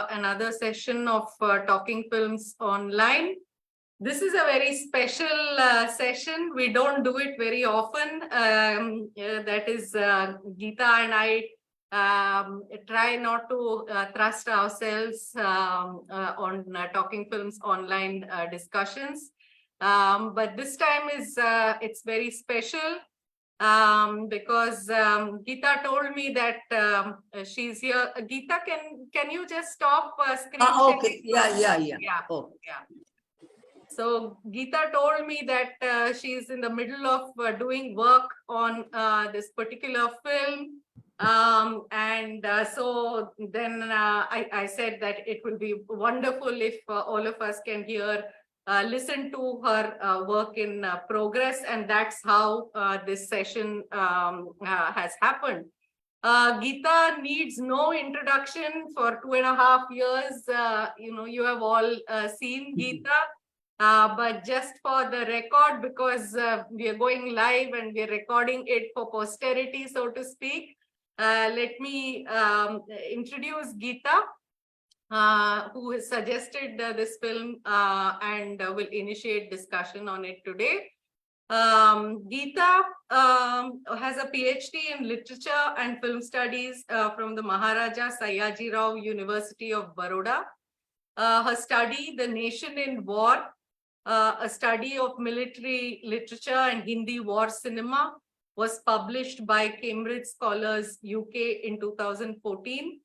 another session of Talking Films Online. This is a very special session. We don't do it very often. That is, Gita and I try not to thrust ourselves on Talking Films Online discussions. But this time is it's very special. Because Gita told me that she's here. Gita, can you just stop screen sharing? Okay. Yeah. Oh. Yeah. So Gita told me that she's in the middle of doing work on this particular film. So then I said that it will be wonderful if all of us can hear listen to her work in progress, and that's how this session has happened. Gita needs no introduction. For 2.5 years, you have all seen Gita, but just for the record, because we are going live and we are recording it for posterity, so to speak, let me introduce Gita, who has suggested this film and will initiate discussion on it today. Gita has a PhD in Literature and Film Studies from the Maharaja Sayaji Rao University of Baroda. Her study, The Nation in War, a study of military literature and Hindi war cinema, was published by Cambridge Scholars UK in 2014.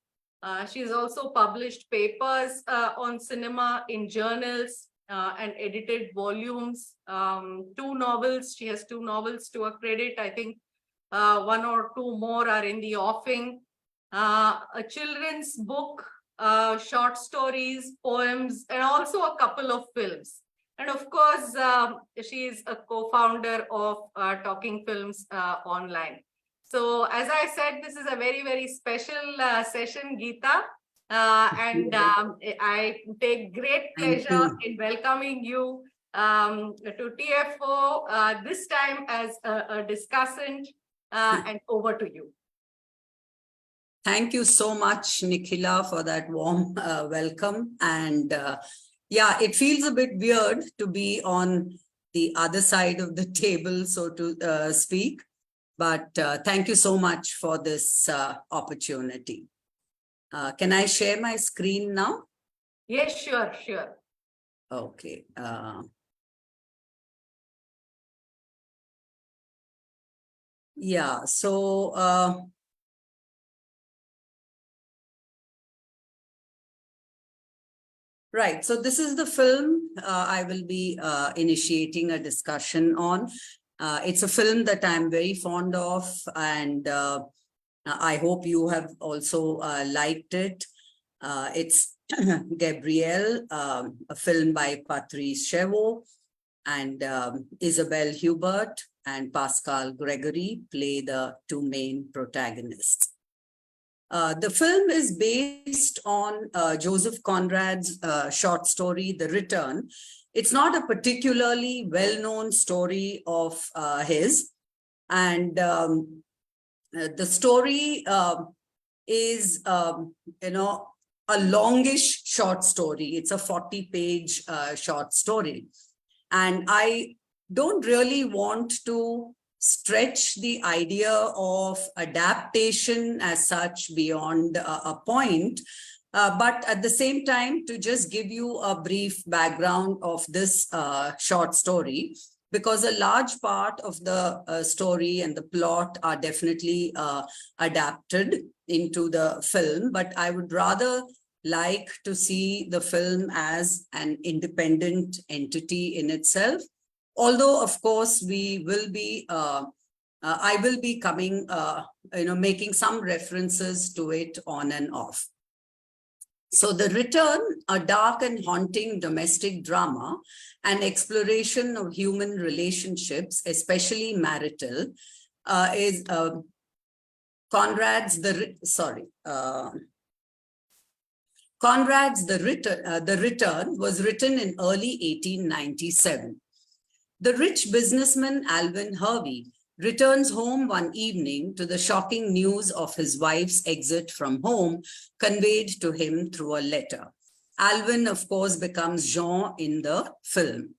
She's also published papers on cinema in journals and edited volumes, 2 novels. She has 2 novels to her credit. I think 1 or 2 more are in the offing. A children's book, short stories, poems, and also a couple of films. And of course, she is a co-founder of Talking Films Online. So as I said, this is a very, very special session, Gita. I take great pleasure in welcoming you to TFO, this time as a discussant, and over to you. Thank you so much, Nikhila, for that warm welcome. And yeah, it feels a bit weird to be on the other side of the table, so to speak. But thank you so much for this opportunity. Can I share my screen now? Yes, sure. Okay. Yeah, so right. So this is the film I will be initiating a discussion on. It's a film that I'm very fond of, and I hope you have also liked it. It's Gabrielle, a film by Patrice Chevaux, and Isabelle Hubert and Pascal Gregory play the 2 main protagonists. The film is based on Joseph Conrad's short story, The Return. It's not a particularly well-known story of his, and the story is, a longish short story. It's a 40-page short story. And I don't really want to stretch the idea of adaptation as such beyond a point, but at the same time to just give you a brief background of this short story, because a large part of the story and the plot are definitely adapted into the film, but I would rather like to see the film as an independent entity in itself. Although, of course, we will be, I will be coming, making some references to it on and off. So The Return, a dark and haunting domestic drama, an exploration of human relationships, especially marital, is Conrad's The Return was written in early 1897. The rich businessman Alvin Hervey returns home one evening to the shocking news of his wife's exit from home conveyed to him through a letter. Alvin, of course, becomes Jean in the film.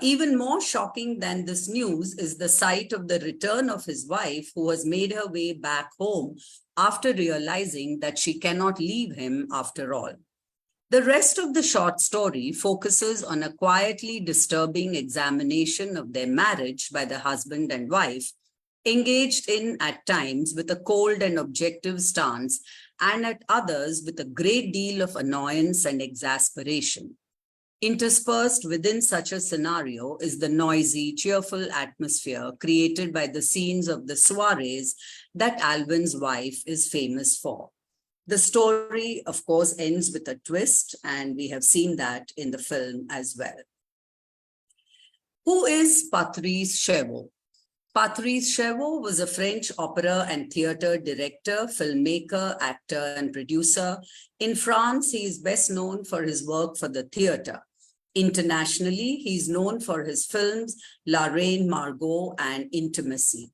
Even more shocking than this news is the sight of the return of his wife, who has made her way back home after realizing that she cannot leave him after all. The rest of the short story focuses on a quietly disturbing examination of their marriage by the husband and wife, engaged in at times with a cold and objective stance, and at others with a great deal of annoyance and exasperation. Interspersed within such a scenario is the noisy, cheerful atmosphere created by the scenes of the soirees that Alvin's wife is famous for. The story, of course, ends with a twist, and we have seen that in the film as well. Who is Patrice Chevaux? Patrice Chevaux was a French opera and theater director, filmmaker, actor, and producer. In France, he is best known for his work for the theater. Internationally, he is known for his films La Reine Margot and Intimacy.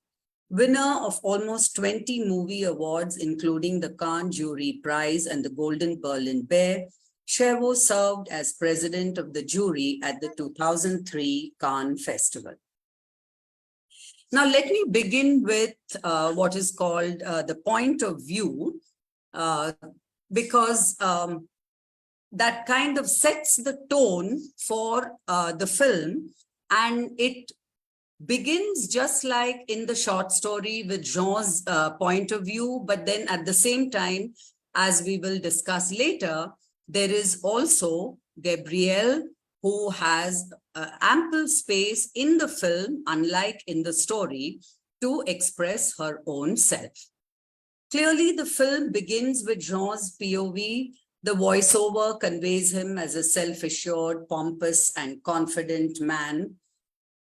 Winner of almost 20 movie awards, including the Cannes Jury Prize and the Golden Berlin Bear, Chevaux served as president of the jury at the 2003 Cannes Festival. Now, let me begin with what is called the point of view, because that kind of sets the tone for the film, and it begins just like in the short story with Jean's point of view, but then at the same time, as we will discuss later, there is also Gabrielle, who has ample space in the film, unlike in the story, to express her own self. Clearly, the film begins with Jean's POV. The voiceover conveys him as a self-assured, pompous, and confident man.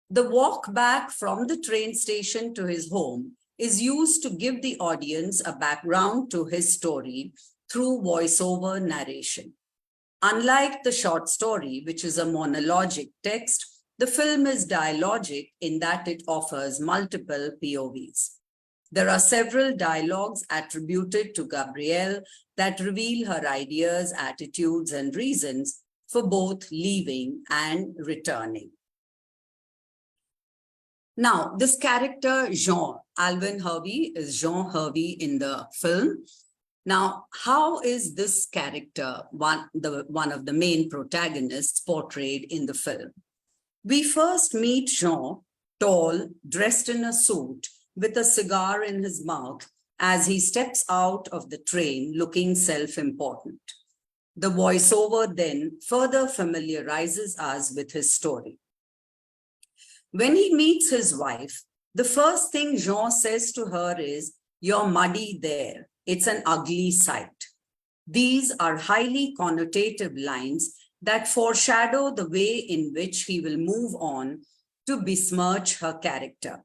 The walk back from the train station to his home is used to give the audience a background to his story through voiceover narration. Unlike the short story, which is a monologic text, the film is dialogic in that it offers multiple POVs. There are several dialogues attributed to Gabrielle that reveal her ideas, attitudes, and reasons for both leaving and returning. Now, this character, Jean, Alvin Hervey is Jean Hervey in the film. Now, how is this character, one of the main protagonists, portrayed in the film? We first meet Jean, tall, dressed in a suit, with a cigar in his mouth, as he steps out of the train looking self-important. The voiceover then further familiarizes us with his story. When he meets his wife, the first thing Jean says to her is, "You're muddy there. It's an ugly sight." These are highly connotative lines that foreshadow the way in which he will move on to besmirch her character.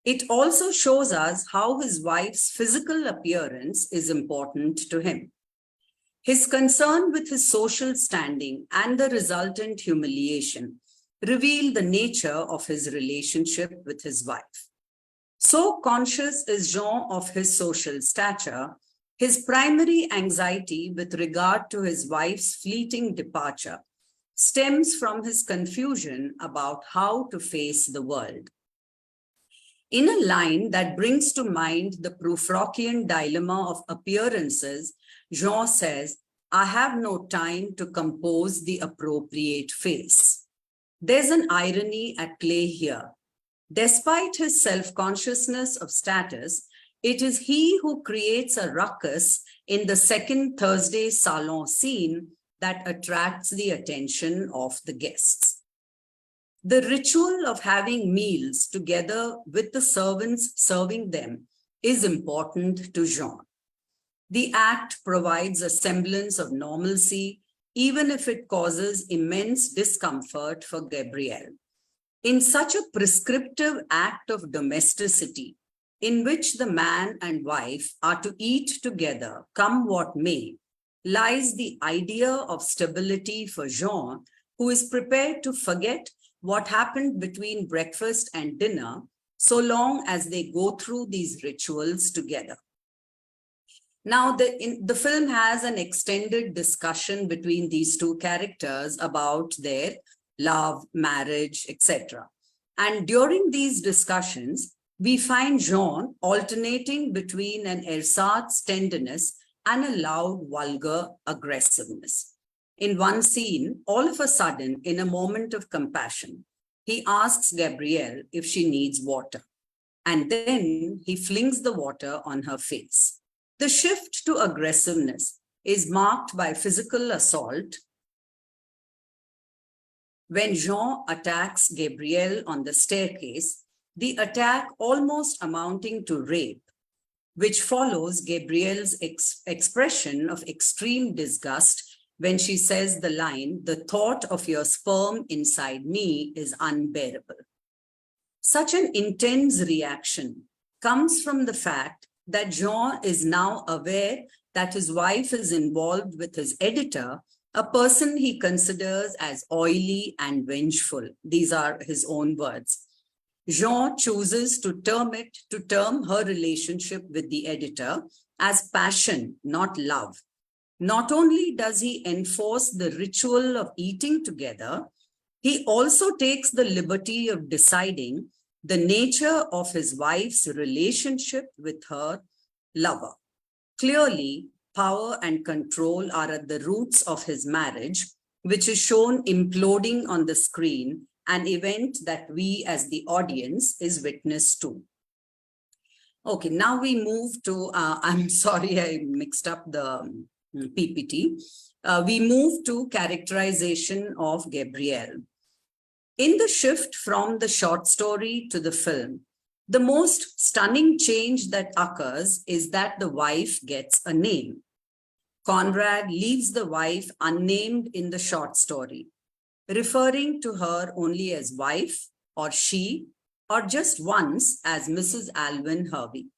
It also shows us how his wife's physical appearance is important to him. His concern with his social standing and the resultant humiliation reveal the nature of his relationship with his wife. So conscious is Jean of his social stature, his primary anxiety with regard to his wife's fleeting departure stems from his confusion about how to face the world. In a line that brings to mind the Prufrockian dilemma of appearances, Jean says, "I have no time to compose the appropriate face." There's an irony at play here. Despite his self-consciousness of status, it is he who creates a ruckus in the second Thursday salon scene that attracts the attention of the guests. The ritual of having meals together with the servants serving them is important to Jean. The act provides a semblance of normalcy, even if it causes immense discomfort for Gabrielle. In such a prescriptive act of domesticity, in which the man and wife are to eat together, come what may, lies the idea of stability for Jean, who is prepared to forget what happened between breakfast and dinner so long as they go through these rituals together. Now, the film has an extended discussion between these two characters about their love, marriage, etc. And during these discussions, we find Jean alternating between an ersatz tenderness and a loud, vulgar aggressiveness. In one scene, all of a sudden, in a moment of compassion, he asks Gabrielle if she needs water, and then he flings the water on her face. The shift to aggressiveness is marked by physical assault when Jean attacks Gabrielle on the staircase, the attack almost amounting to rape, which follows Gabrielle's expression of extreme disgust when she says the line, "The thought of your sperm inside me is unbearable." Such an intense reaction comes from the fact that Jean is now aware that his wife is involved with his editor, a person he considers as oily and vengeful. These are his own words. Jean chooses to term her relationship with the editor as passion, not love. Not only does he enforce the ritual of eating together, he also takes the liberty of deciding the nature of his wife's relationship with her lover. Clearly, power and control are at the roots of his marriage, which is shown imploding on the screen, an event that we as the audience is witness to. Okay, now we move to, I'm sorry, I mixed up the PPT. We move to characterization of Gabrielle. In the shift from the short story to the film, the most stunning change that occurs is that the wife gets a name. Conrad leaves the wife unnamed in the short story, referring to her only as wife or she, or just once as Mrs. Alvin Hervey.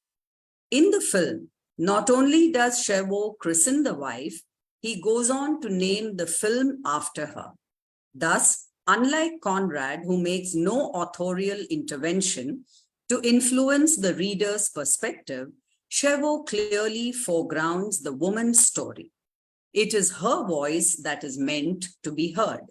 In the film, not only does Chervaux christen the wife, he goes on to name the film after her. Thus, unlike Conrad, who makes no authorial intervention to influence the reader's perspective, Chervaux clearly foregrounds the woman's story. It is her voice that is meant to be heard.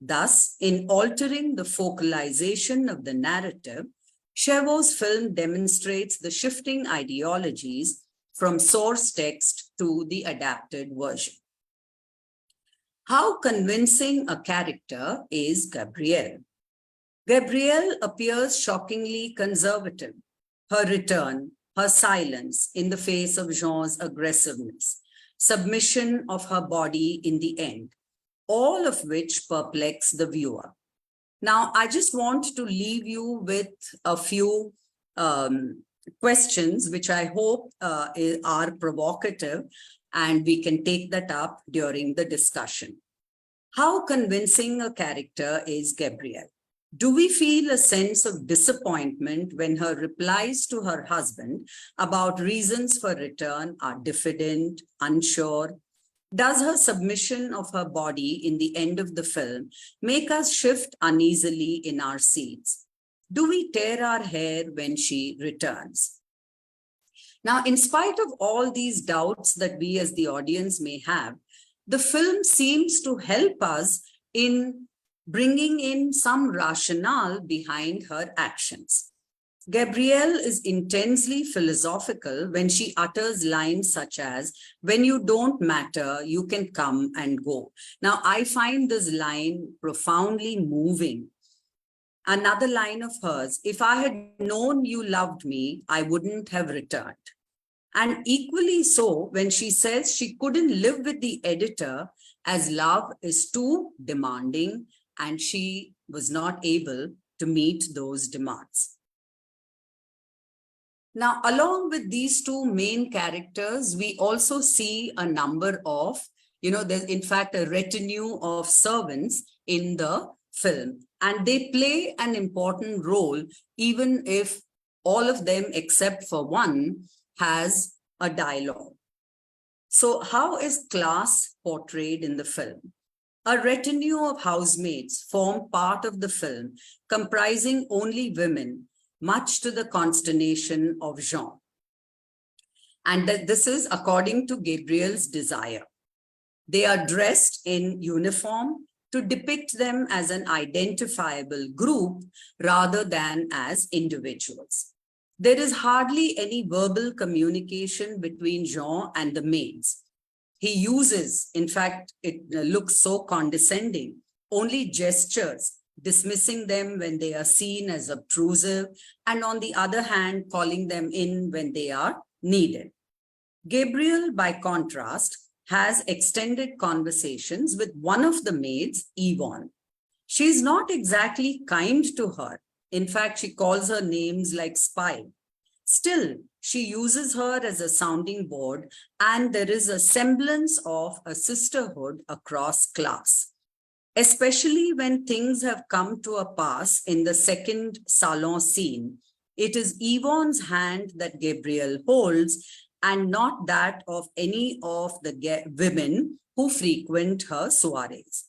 Thus, in altering the focalization of the narrative, Chervaux's film demonstrates the shifting ideologies from source text to the adapted version. How convincing a character is Gabrielle? Gabrielle appears shockingly conservative. Her return, her silence in the face of Jean's aggressiveness, submission of her body in the end, all of which perplex the viewer. Now, I just want to leave you with a few questions, which I hope are provocative, and we can take that up during the discussion. How convincing a character is Gabrielle? Do we feel a sense of disappointment when her replies to her husband about reasons for return are diffident, unsure? Does her submission of her body in the end of the film make us shift uneasily in our seats? Do we tear our hair when she returns? Now, in spite of all these doubts that we as the audience may have, the film seems to help us in bringing in some rationale behind her actions. Gabrielle is intensely philosophical when she utters lines such as, "When you don't matter, you can come and go." Now, I find this line profoundly moving. Another line of hers, "If I had known you loved me, I wouldn't have returned." And equally so, when she says she couldn't live with the editor as love is too demanding and she was not able to meet those demands. Now, along with these two main characters, we also see a number of, there's in fact a retinue of servants in the film, and they play an important role, even if all of them except for one has a dialogue. So how is class portrayed in the film? A retinue of housemaids form part of the film, comprising only women, much to the consternation of Jean. And that this is according to Gabrielle's desire. They are dressed in uniform to depict them as an identifiable group rather than as individuals. There is hardly any verbal communication between Jean and the maids. He uses, in fact, it looks so condescending, only gestures, dismissing them when they are seen as obtrusive, and on the other hand, calling them in when they are needed. Gabrielle, by contrast, has extended conversations with one of the maids, Yvonne. She is not exactly kind to her. In fact, she calls her names like spy. Still, she uses her as a sounding board, and there is a semblance of a sisterhood across class. Especially when things have come to a pass in the second salon scene, it is Yvonne's hand that Gabrielle holds and not that of any of the women who frequent her soirees.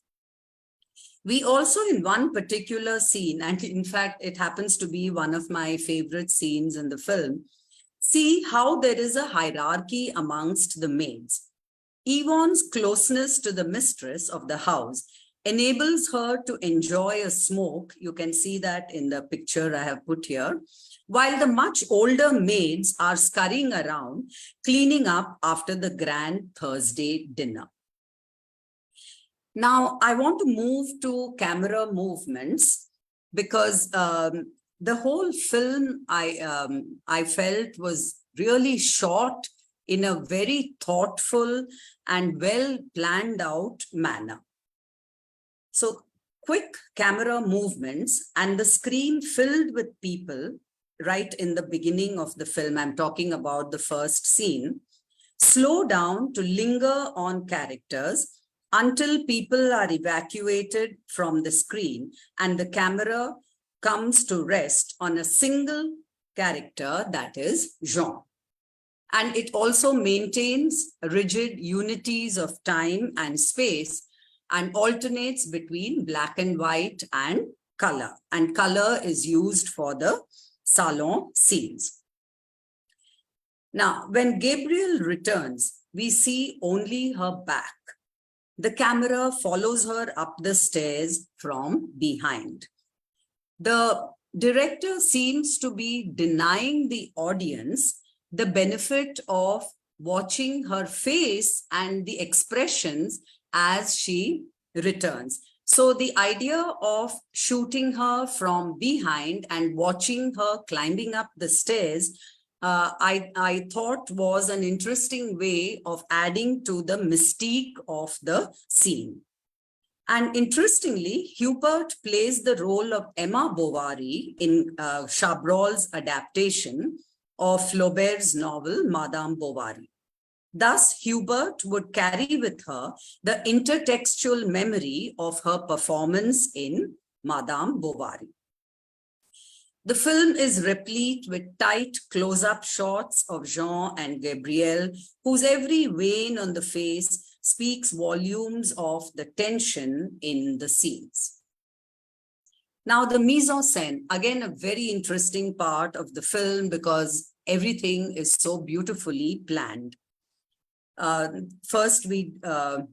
We also, in one particular scene, and in fact, it happens to be one of my favorite scenes in the film, see how there is a hierarchy amongst the maids. Yvonne's closeness to the mistress of the house enables her to enjoy a smoke. You can see that in the picture I have put here, while the much older maids are scurrying around, cleaning up after the grand Thursday dinner. Now, I want to move to camera movements because the whole film I felt was really shot in a very thoughtful and well planned out manner. So quick camera movements and the screen filled with people right in the beginning of the film, I'm talking about the first scene, slow down to linger on characters until people are evacuated from the screen and the camera comes to rest on a single character, that is Jean. And it also maintains rigid unities of time and space and alternates between black and white and color. And color is used for the salon scenes. Now, when Gabrielle returns, we see only her back. The camera follows her up the stairs from behind. The director seems to be denying the audience the benefit of watching her face and the expressions as she returns. So the idea of shooting her from behind and watching her climbing up the stairs, I thought was an interesting way of adding to the mystique of the scene. And interestingly, Hubert plays the role of Emma Bovary in Chabrol's adaptation of Flaubert's novel, Madame Bovary. Thus, Hubert would carry with her the intertextual memory of her performance in Madame Bovary. The film is replete with tight close-up shots of Jean and Gabrielle, whose every vein on the face speaks volumes of the tension in the scenes. Now, the mise en scène, again, a very interesting part of the film because everything is so beautifully planned. First, I'll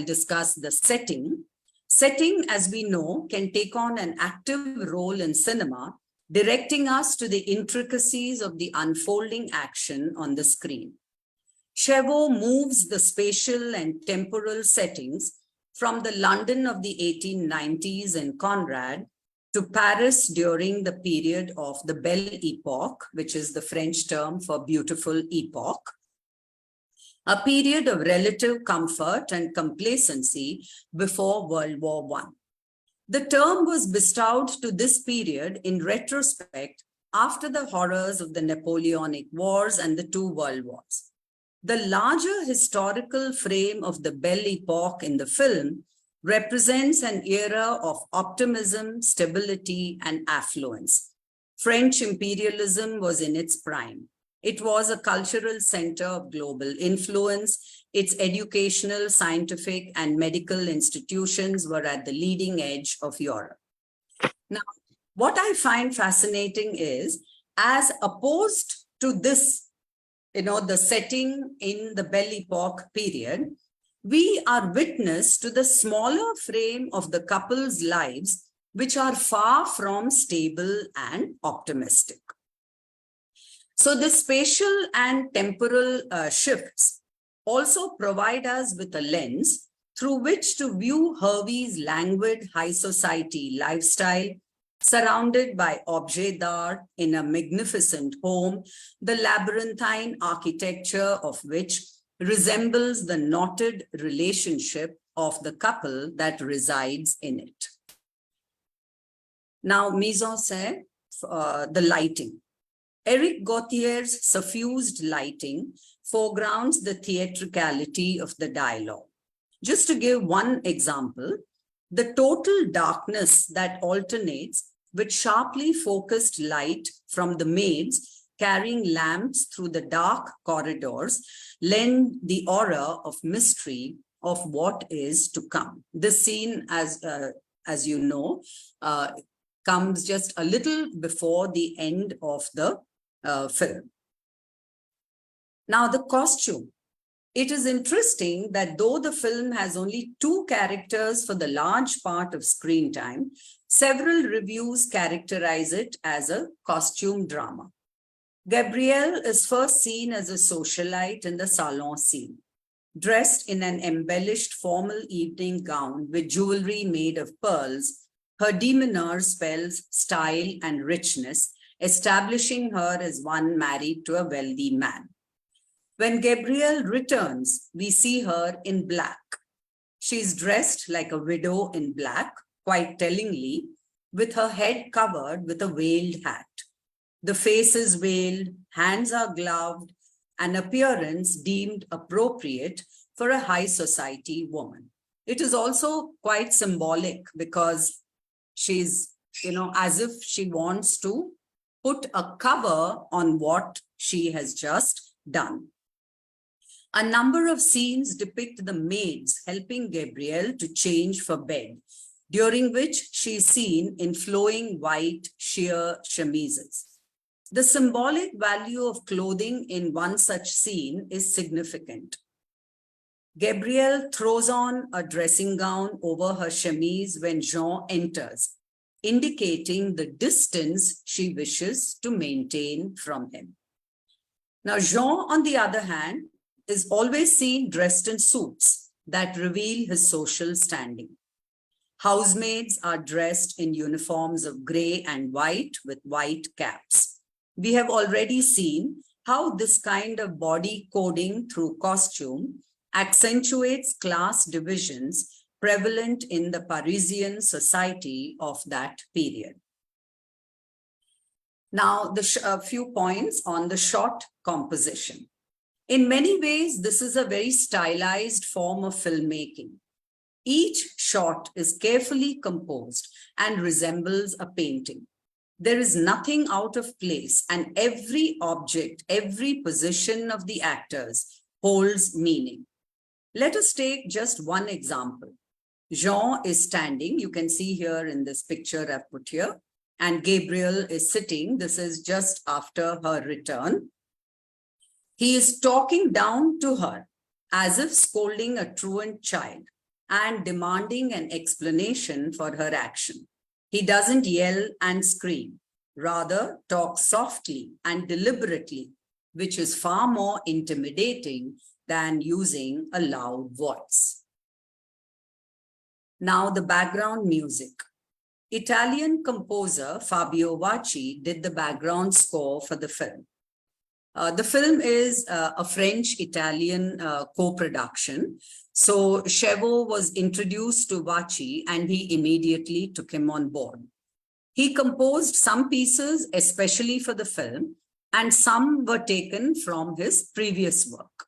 discuss the setting. Setting, as we know, can take on an active role in cinema, directing us to the intricacies of the unfolding action on the screen. Chereau moves the spatial and temporal settings from the London of the 1890s and Conrad to Paris during the period of the Belle Epoque, which is the French term for beautiful epoch, a period of relative comfort and complacency before World War I. The term was bestowed to this period in retrospect after the horrors of the Napoleonic Wars and the two World Wars. The larger historical frame of the Belle Epoque in the film represents an era of optimism, stability, and affluence. French imperialism was in its prime. It was a cultural center of global influence. Its educational, scientific, and medical institutions were at the leading edge of Europe. Now, What I find fascinating is, as opposed to this, the setting in the Belle Epoque period, we are witness to the smaller frame of the couple's lives, which are far from stable and optimistic. So the spatial and temporal shifts also provide us with a lens through which to view Hervey's languid high society lifestyle, surrounded by objets d'art in a magnificent home, the labyrinthine architecture of which resembles the knotted relationship of the couple that resides in it. Now, mise en scène, the lighting. Eric Gauthier's suffused lighting foregrounds the theatricality of the dialogue. Just to give one example, the total darkness that alternates with sharply focused light from the maids carrying lamps through the dark corridors lend the aura of mystery of what is to come. This scene, as you know, comes just a little before the end of the film. Now, the costume. It is interesting that though the film has only 2 characters for the large part of screen time, several reviews characterize it as a costume drama. Gabrielle is first seen as a socialite in the salon scene, dressed in an embellished formal evening gown with jewelry made of pearls. Her demeanor spells style and richness, establishing her as one married to a wealthy man. When Gabrielle returns, we see her in black. She's dressed like a widow in black, quite tellingly, with her head covered with a veiled hat. The face is veiled, hands are gloved, an appearance deemed appropriate for a high society woman. It is also quite symbolic because she's, as if she wants to put a cover on what she has just done. A number of scenes depict the maids helping Gabrielle to change for bed, during which she is seen in flowing white sheer chemises. The symbolic value of clothing in one such scene is significant. Gabrielle throws on a dressing gown over her chemise when Jean enters, indicating the distance she wishes to maintain from him. Now, Jean, on the other hand, is always seen dressed in suits that reveal his social standing. Housemaids are dressed in uniforms of grey and white with white caps. We have already seen how this kind of body coding through costume accentuates class divisions prevalent in the Parisian society of that period. Now, a few points on the shot composition. In many ways, this is a very stylized form of filmmaking. Each shot is carefully composed and resembles a painting. There is nothing out of place, and every object, every position of the actors holds meaning. Let us take just one example. Jean is standing, you can see here in this picture I've put here, and Gabrielle is sitting. This is just after her return. He is talking down to her as if scolding a truant child and demanding an explanation for her action. He doesn't yell and scream, rather talks softly and deliberately, which is far more intimidating than using a loud voice. Now, the background music. Italian composer Fabio Vacci did the background score for the film. The film is a French-Italian co-production. So Chevo was introduced to Vacci and he immediately took him on board. He composed some pieces especially for the film, and some were taken from his previous work.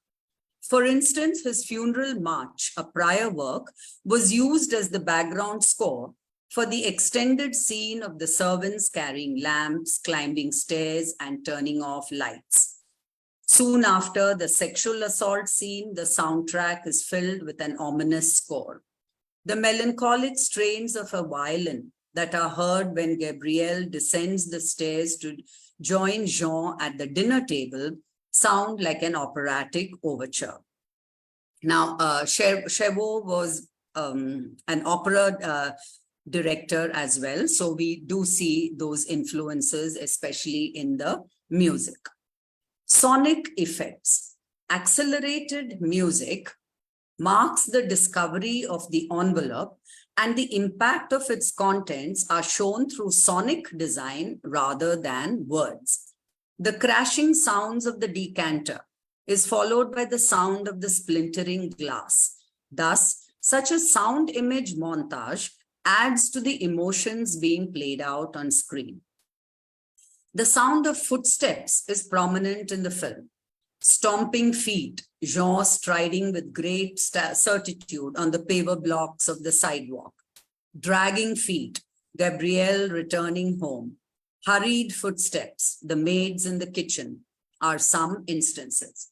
For instance, his funeral march, a prior work, was used as the background score for the extended scene of the servants carrying lamps, climbing stairs, and turning off lights. Soon after the sexual assault scene, the soundtrack is filled with an ominous score. The melancholic strains of a violin that are heard when Gabrielle descends the stairs to join Jean at the dinner table sound like an operatic overture. Now, Chevaux was an opera director as well. So we do see those influences, especially in the music. Sonic effects. Accelerated music marks the discovery of the envelope, and the impact of its contents are shown through sonic design rather than words. The crashing sounds of the decanter is followed by the sound of the splintering glass. Thus, such a sound image montage adds to the emotions being played out on screen. The sound of footsteps is prominent in the film. Stomping feet, Jean striding with great certitude on the paver blocks of the sidewalk. Dragging feet, Gabrielle returning home. Hurried footsteps, the maids in the kitchen, are some instances.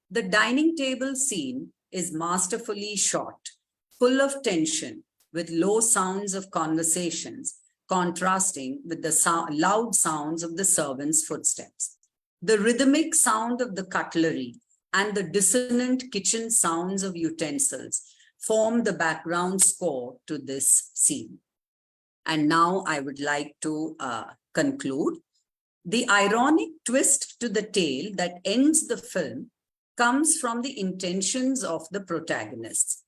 The dining table scene is masterfully shot, full of tension, with low sounds of conversations, contrasting with the loud sounds of the servants' footsteps. The rhythmic sound of the cutlery and the dissonant kitchen sounds of utensils form the background score to this scene. And now I would like to conclude. The ironic twist to the tale that ends the film comes from the intentions of the protagonists.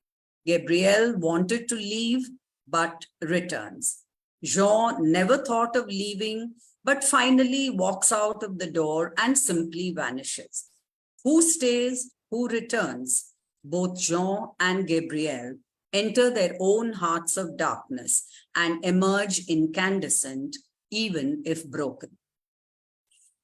Gabrielle wanted to leave, but returns. Jean never thought of leaving, but finally walks out of the door and simply vanishes. Who stays, who returns? Both Jean and Gabrielle enter their own hearts of darkness and emerge incandescent, even if broken.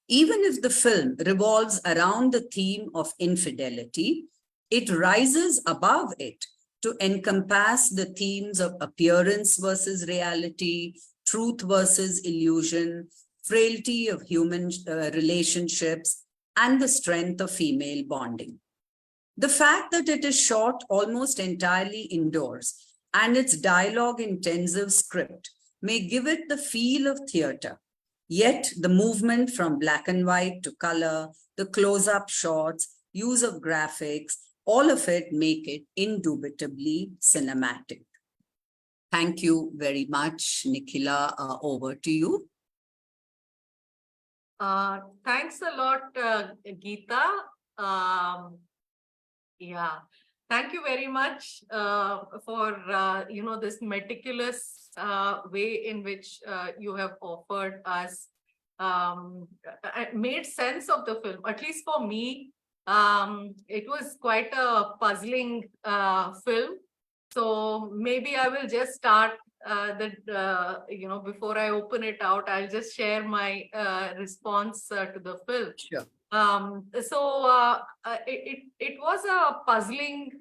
Even if the film revolves around the theme of infidelity, it rises above it to encompass the themes of appearance versus reality, truth versus illusion, frailty of human relationships, and the strength of female bonding. The fact that it is shot almost entirely indoors and its dialogue-intensive script may give it the feel of theater, yet the movement from black and white to color, the close-up shots, use of graphics, all of it make it indubitably cinematic. Thank you very much, Nikhila. Over to you. Thanks a lot, Geeta. Yeah, thank you very much for this meticulous way in which you have offered us, made sense of the film. At least for me, it was quite a puzzling film. So maybe I will just start before I open it out, I'll just share my response to the film. Sure. It was a puzzling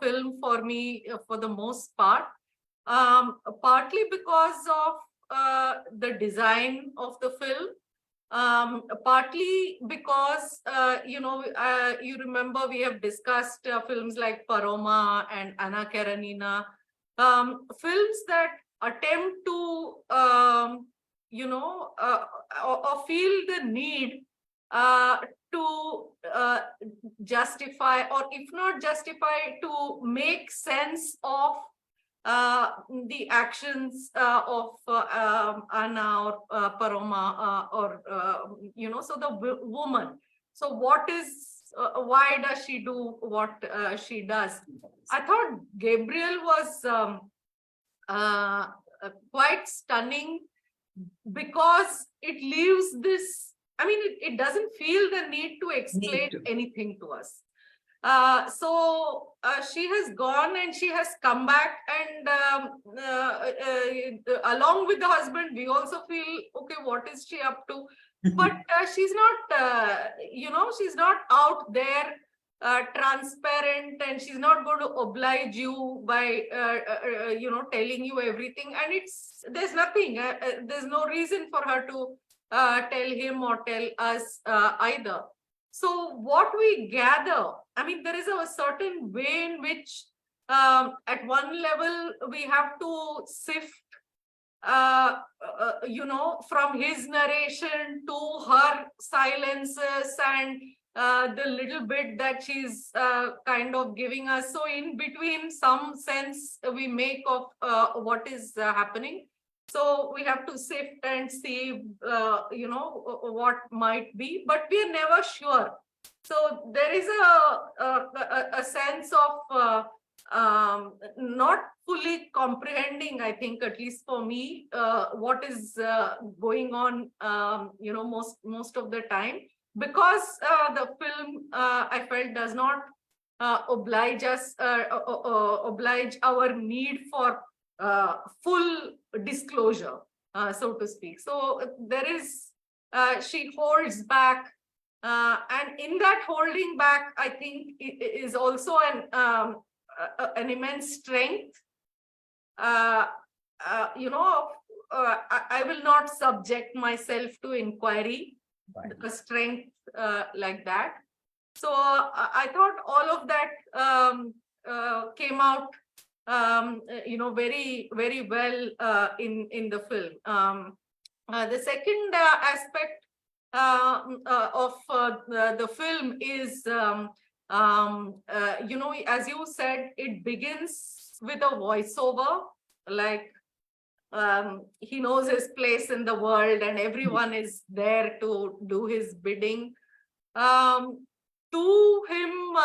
film for me for the most part, partly because of the design of the film, partly because you remember we have discussed films like Paroma and Anna Karenina, films that attempt to or feel the need to justify, or if not justify, to make sense of the actions of Anna or Paroma so the woman. So what is, why does she do what she does? I thought Gabrielle was quite stunning because it leaves this, I mean, it doesn't feel the need to explain anything to us. So she has gone and she has come back, and along with the husband, we also feel, okay, what is she up to? But she's not, she's not out there transparent, and she's not going to oblige you by, telling you everything. And there's nothing, there's no reason for her to tell him or tell us either. So what we gather, I mean, there is a certain way in which at one level we have to sift from his narration to her silences and the little bit that she's kind of giving us. So in between, some sense we make of what is happening. So we have to sift and see, what might be, but we're never sure. So there is a sense of not fully comprehending, I think, at least for me, what is going on, most of the time, because the film, I felt, does not oblige us, oblige our need for full disclosure, so to speak. So there is, she holds back, and in that holding back, I think is also an immense strength. I will not subject myself to inquiry, a strength like that. So I thought all of that came out, very, very well in the film. The second aspect of the film is, as you said, it begins with a voiceover, like he knows his place in the world and everyone is there to do his bidding. To him,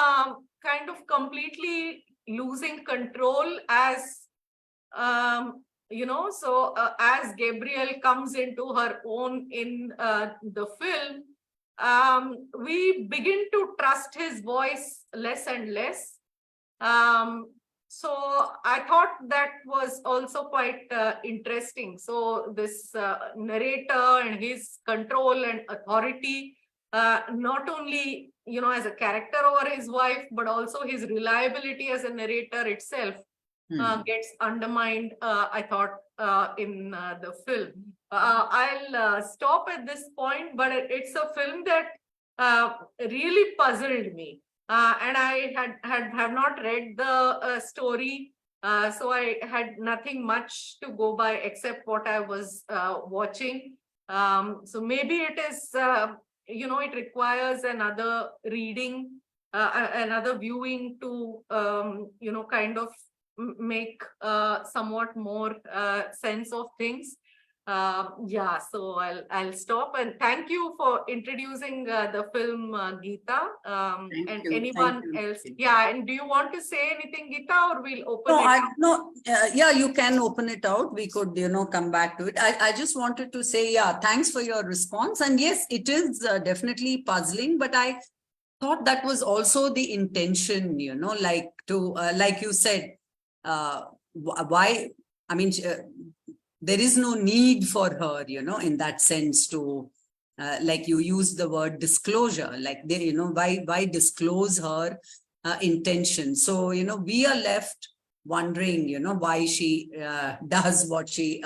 kind of completely losing control as, as Gabrielle comes into her own in the film, we begin to trust his voice less and less. So I thought that was also quite interesting. So this narrator and his control and authority, not only, as a character over his wife, but also his reliability as a narrator itself gets undermined, I thought, in the film. I'll stop at this point, but it's a film that really puzzled me. And I have not read the story, so I had nothing much to go by except what I was watching. So maybe it is, it requires another reading, another viewing to, kind of make somewhat more sense of things. Yeah, so I'll stop, and thank you for introducing the film, Gita. And anyone else? Yeah, and do you want to say anything, Gita, or we'll open it? Yeah, you can open it out. We could, come back to it. I just wanted to say, yeah, thanks for your response. And yes, it is definitely puzzling, but I thought that was also the intention, like you said, why, I mean, there is no need for her, in that sense to, like you use the word disclosure, like why disclose her intention? So, we are left wondering, why she does what she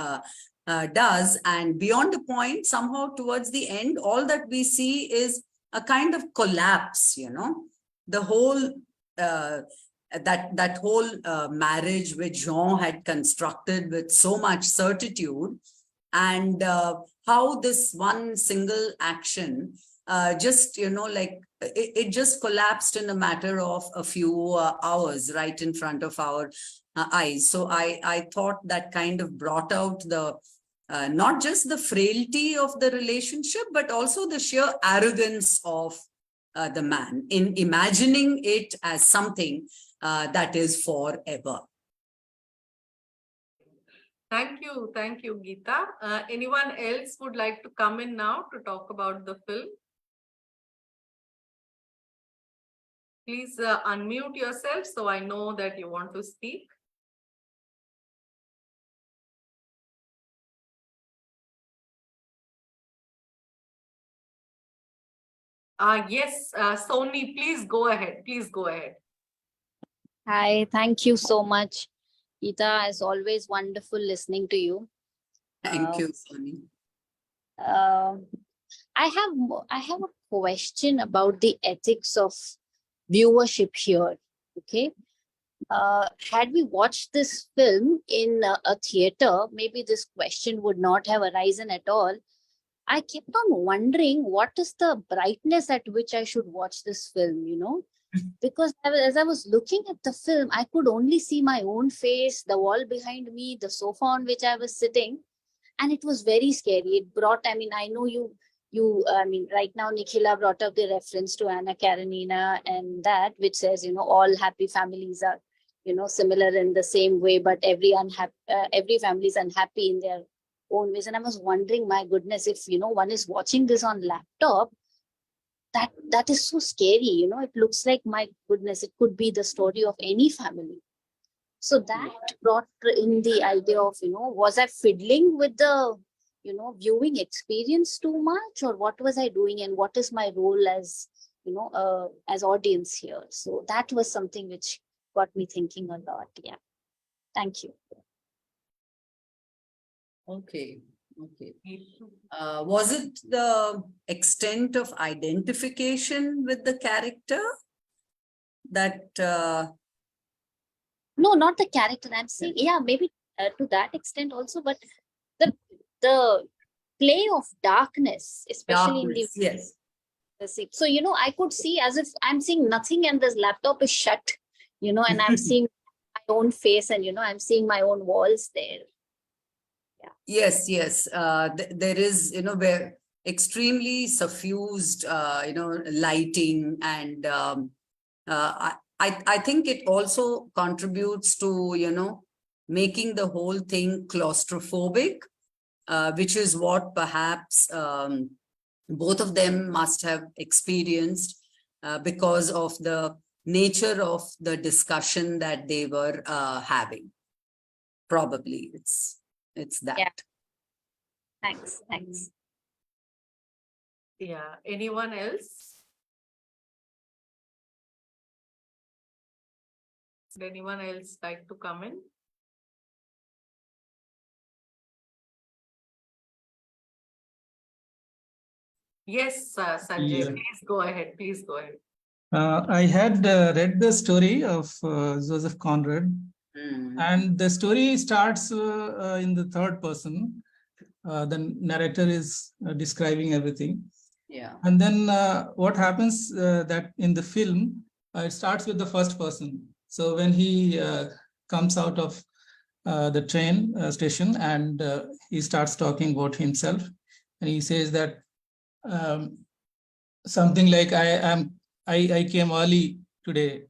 does. And beyond the point, somehow towards the end, all that we see is a kind of collapse, the whole that whole marriage which Jean had constructed with so much certitude, and how this one single action just, like it just collapsed in a matter of a few hours right in front of our eyes. So I thought that kind of brought out the not just the frailty of the relationship, but also the sheer arrogance of the man in imagining it as something that is forever. Thank you, Geeta. Anyone else would like to come in now to talk about the film? Please unmute yourself so I know that you want to speak. Yes, Sony, please go ahead. Please go ahead. Hi, thank you so much, Gita. It's always wonderful listening to you. Thank you, Sony. I have a question about the ethics of viewership here. Okay, had we watched this film in a theater, maybe this question would not have arisen at all. I kept on wondering what is the brightness at which I should watch this film, because as I was looking at the film, I could only see my own face, the wall behind me, the sofa on which I was sitting, and it was very scary. It brought, I mean, I know I mean, right now Nikhila brought up the reference to Anna Karenina and that, which says, all happy families are, similar in the same way, but every family is unhappy in their own ways. And I was wondering, my goodness, if one is watching this on laptop, that is so scary. It looks like, my goodness, it could be the story of any family. So that brought in the idea of, was I fiddling with the viewing experience too much, or what was I doing, and what is my role as as audience here? So that was something which got me thinking a lot. Yeah, thank you. Okay. Was it the extent of identification with the character that No, not the character. I'm saying, yeah, maybe to that extent also, but the play of darkness, especially darkness, yes. in the scene. So, I could see as if I'm seeing nothing and this laptop is shut, and I'm seeing my own face, and, I'm seeing my own walls there. Yes. There is, where extremely suffused, lighting, and I think it also contributes to, making the whole thing claustrophobic, which is what perhaps both of them must have experienced because of the nature of the discussion that they were having. Probably it's that. Yeah. Thanks. Yeah, anyone else? Would anyone else like to come in? Yes, Sanjay, Yeah. please go ahead. I had read the story of Joseph Conrad, and the story starts in the third person. The narrator is describing everything. Yeah. And then what happens that in the film, it starts with the first person. So when he comes out of the train station and he starts talking about himself, and he says that something like, I came early today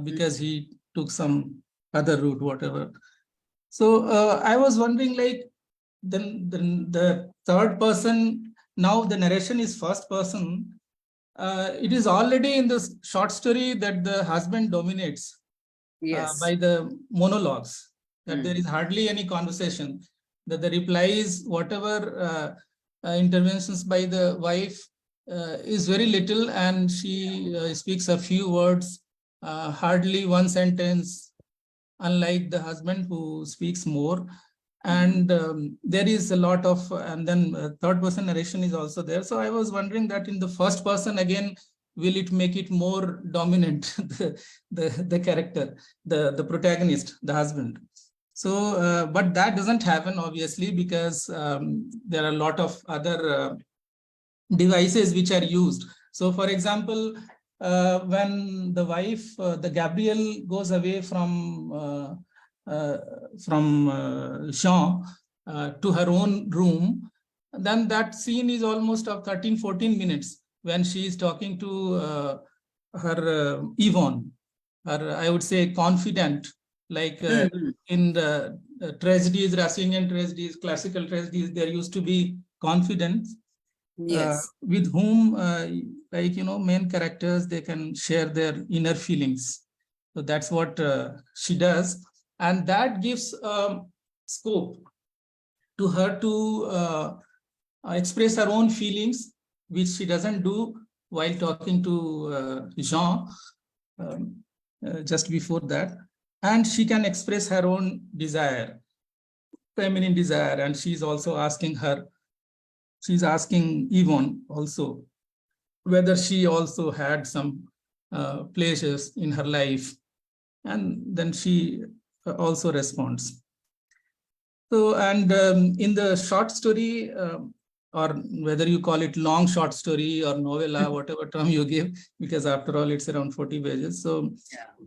because he took some other route, whatever. So I was wondering, like, then the third person, now the narration is first person. It is already in the short story that the husband dominates by the monologues, that there is hardly any conversation, that the replies, whatever interventions by the wife is very little, and she speaks a few words, hardly one sentence, unlike the husband who speaks more. And there is a lot of, and then third person narration is also there. So I was wondering that in the first person, again, will it make it more dominant, the character, the protagonist, the husband? So, but that doesn't happen, obviously, because there are a lot of other devices which are used. So, for example, when the wife, the Gabrielle, goes away from Jean to her own room, then that scene is almost of 13-14 minutes when she is talking to her Yvonne, her, I would say, confidant, like in the tragedies, Racinian tragedies, classical tragedies, there used to be confidants. Yes. With whom, like, main characters, they can share their inner feelings. So that's what she does. And that gives scope to her to express her own feelings, which she doesn't do while talking to Jean just before that. And she can express her own desire, feminine desire. And she's also asking Yvonne also whether she also had some pleasures in her life And then she also responds. So, and in the short story, or whether you call it long short story or novella, whatever term you give, because after all, it's around 40 pages. So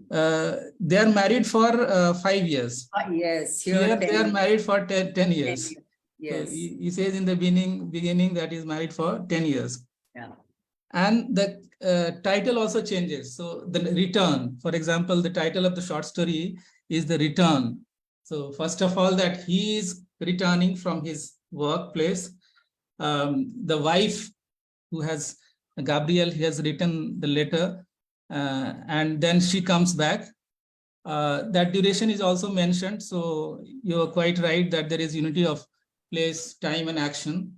they are married for 5 years. Yes, Here they are married for 10 years. Yes. So he says in the beginning that he's married for 10 years. Yeah. And the title also changes. So the return, for example, the title of the short story is The Return. So first of all, that he is returning from his workplace. The wife who has, Gabrielle, he has written the letter, and then she comes back. That duration is also mentioned. So you're quite right that there is unity of place, time, and action.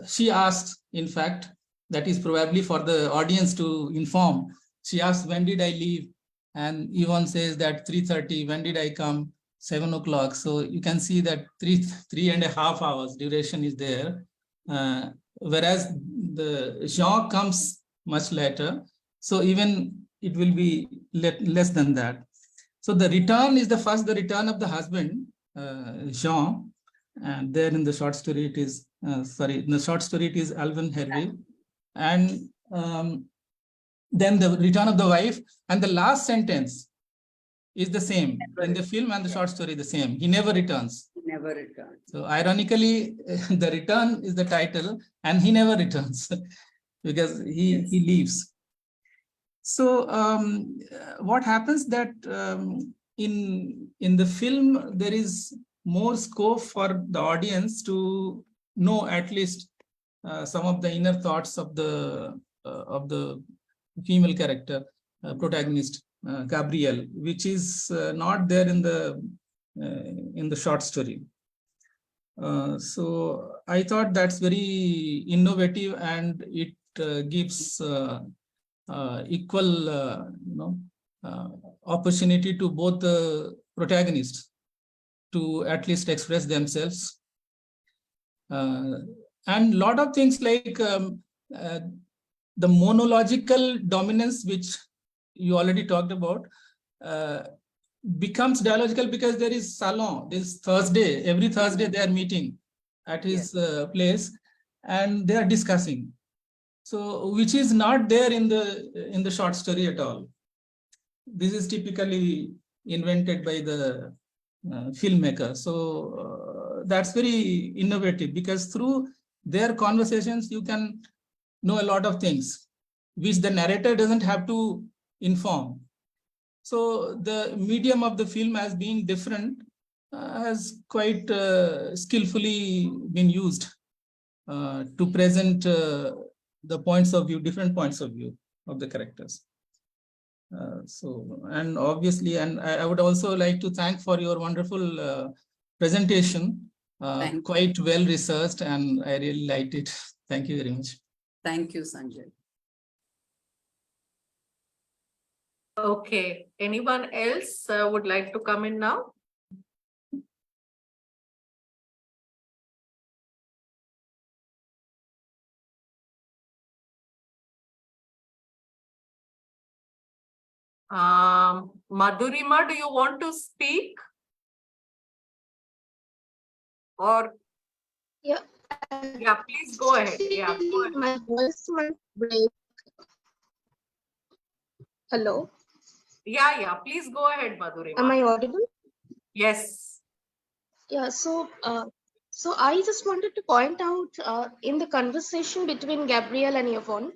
She asks, in fact, that is probably for the audience to inform. She asks, when did I leave? And Yvonne says that 3:30. When did I come? 7 o'clock. So you can see that 3.5 hours duration is there. Whereas the Jean comes much later. So even it will be less than that. So the return is the return of the husband, Jean. And there in the short story, it is, in the short story, it is Alvin Hervey. And then the return of the wife. And the last sentence is the same in the film and the short story, the same. He never returns. He never returns. So ironically, the return is the title and he never returns because he leaves. So what happens that in the film, there is more scope for the audience to know at least some of the inner thoughts of the female character, protagonist, Gabrielle, which is not there in the short story. So I thought that's very innovative, and it gives equal opportunity to both the protagonists to at least express themselves. And a lot of things like the monological dominance, which you already talked about, becomes dialogical because there is salon. This Thursday, every Thursday they are meeting at his place and they are discussing. So which is not there in the short story at all. This is typically invented by the filmmaker. So that's very innovative because through their conversations, you can know a lot of things which the narrator doesn't have to inform. So the medium of the film as being different has quite skillfully been used to present the points of view, different points of view of the characters. So, and obviously, and I would also like to thank for your wonderful presentation, quite well researched, and I really liked it. Thank you very much. Thank you, Sanjay. Okay, anyone else would like to come in now? Madhurima, do you want to speak? Or yeah, please go ahead. Yeah, go ahead. My voice might break. Hello, Yeah, please go ahead, Madhurima. am I audible? Yes. Yeah, so I just wanted to point out in the conversation between Gabrielle and Yvonne,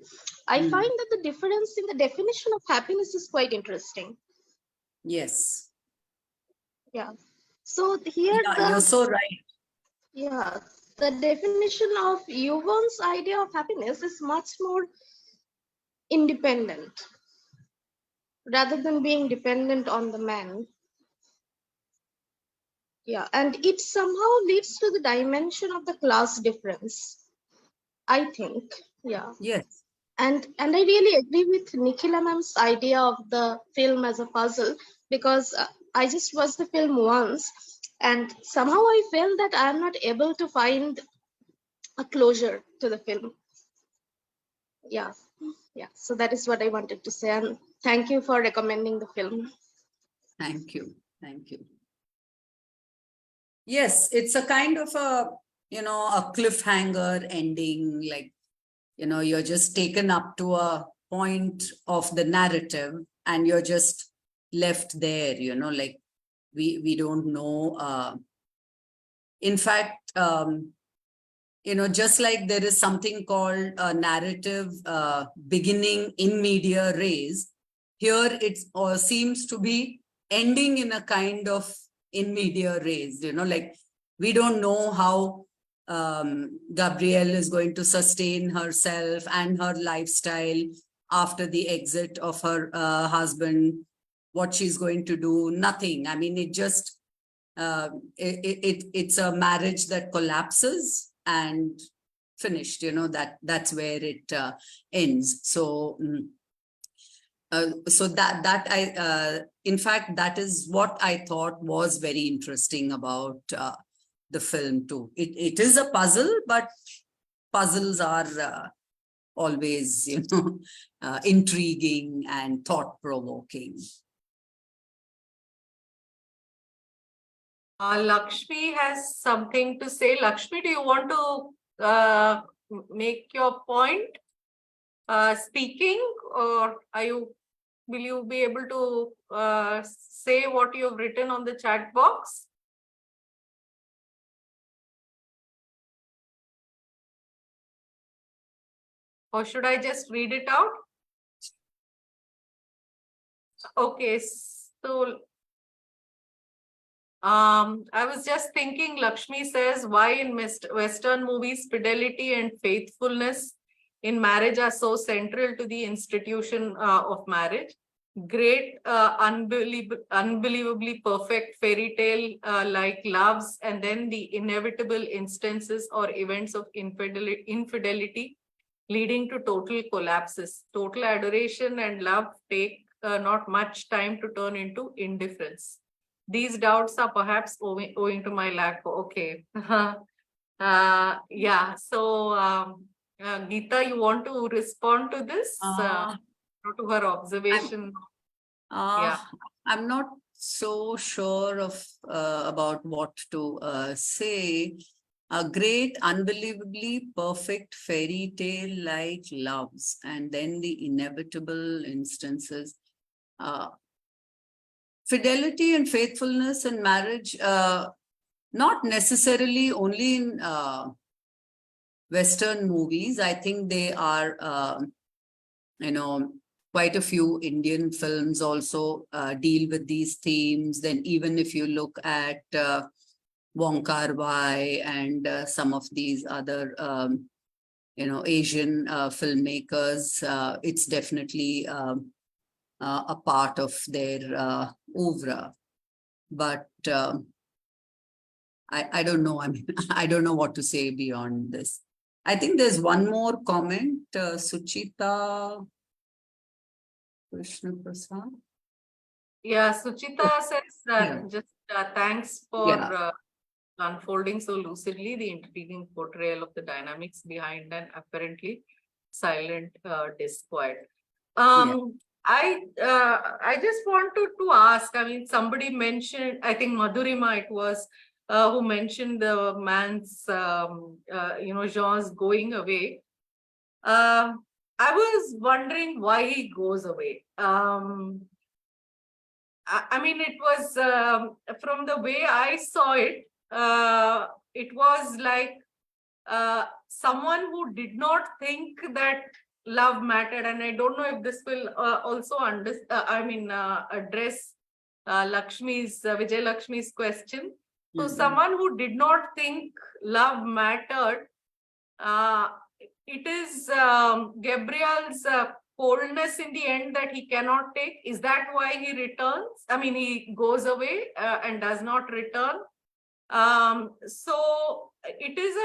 I find that the difference in the definition of happiness is quite interesting. Yes. Yeah. So here you're so right. Yeah, the definition of Yvonne's idea of happiness is much more independent rather than being dependent on the man. Yeah, and it somehow leads to the dimension of the class difference, I think. Yeah. Yes. And I really agree with Nikhila ma'am's idea of the film as a puzzle, because I just watched the film once and somehow I felt that I am not able to find a closure to the film. Yeah. So that is what I wanted to say, and thank you for recommending the film. Thank you. Thank you. Yes, it's a kind of a, a cliffhanger ending, like, you're just taken up to a point of the narrative and you're just left there, like we don't know. In fact, just like there is something called a narrative beginning in media res, here it seems to be ending in a kind of in media res, like we don't know how Gabrielle is going to sustain herself and her lifestyle after the exit of her husband, what she's going to do, nothing. I mean, it just, it's a marriage that collapses and finished, that's where it ends. So, so that I, in fact, that is what I thought was very interesting about the film too. It is a puzzle, but puzzles are always, intriguing and thought-provoking. Lakshmi has something to say. Lakshmi, do you want to make your point speaking, or will you be able to say what you've written on the chat box? Or should I just read it out? Okay, so I was just thinking, Lakshmi says, why in Western movies, fidelity and faithfulness in marriage are so central to the institution of marriage. Great, unbelievably perfect fairy tale like loves, and then the inevitable instances or events of infidelity leading to total collapses. Total adoration and love take not much time to turn into indifference. These doubts are perhaps owing to my lack of, okay. Yeah, so Gita, you want to respond to this? To her observation? Yeah. I'm not so sure of about what to say. A great, unbelievably perfect fairy tale like loves, and then the inevitable instances. Fidelity and faithfulness in marriage, not necessarily only in Western movies. I think they are, quite a few Indian films also deal with these themes. Then even if you look at Wong Kar-wai and some of these other, Asian filmmakers, it's definitely a part of their oeuvre. But I don't know. I mean, I don't know what to say beyond this. I think there's one more comment, Suchita Krishna Prasad. Yeah, Suchita says just thanks for unfolding so lucidly the intriguing portrayal of the dynamics behind an apparently silent disquiet. I just wanted to ask, I mean, somebody mentioned, I think Madhurima it was, who mentioned the man's, Jean's going away. I was wondering why he goes away. I mean, it was from the way I saw it, it was like someone who did not think that love mattered. And I don't know if this will also address Vijay Lakshmi's question. So someone who did not think love mattered, it is Gabrielle's coldness in the end that he cannot take. Is that why he returns? I mean, he goes away and does not return. So it is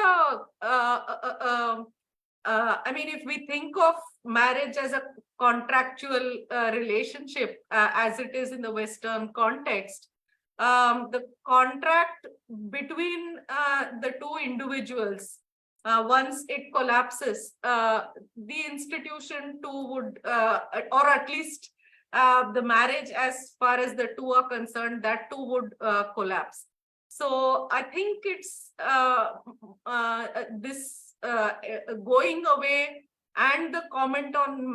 I mean, if we think of marriage as a contractual relationship, as it is in the Western context, the contract between the two individuals, once it collapses, the institution too would, or at least the marriage, as far as the two are concerned, that too would collapse. So I think it's this going away and the comment on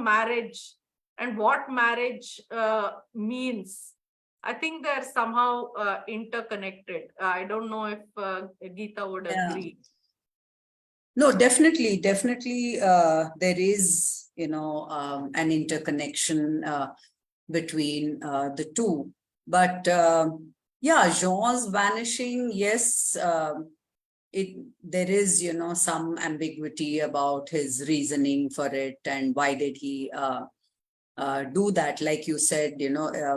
marriage and what marriage means. I think they're somehow interconnected. I don't know if Gita would Yeah. agree. No, definitely, definitely, there is, an interconnection between the two. But yeah, Jean's vanishing, yes, there is, some ambiguity about his reasoning for it and why did he do that. Like you said,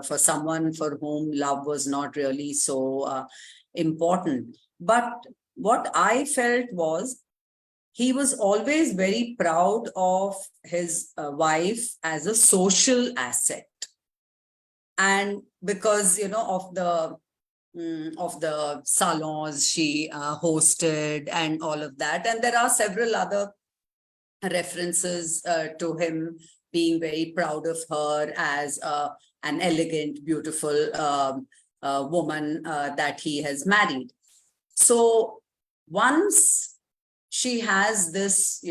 for someone for whom love was not really so important. But what I felt was, he was always very proud of his wife as a social asset. And because, of the salons she hosted and all of that. And there are several other references to him being very proud of her as an elegant, beautiful woman that he has married. So once she has this,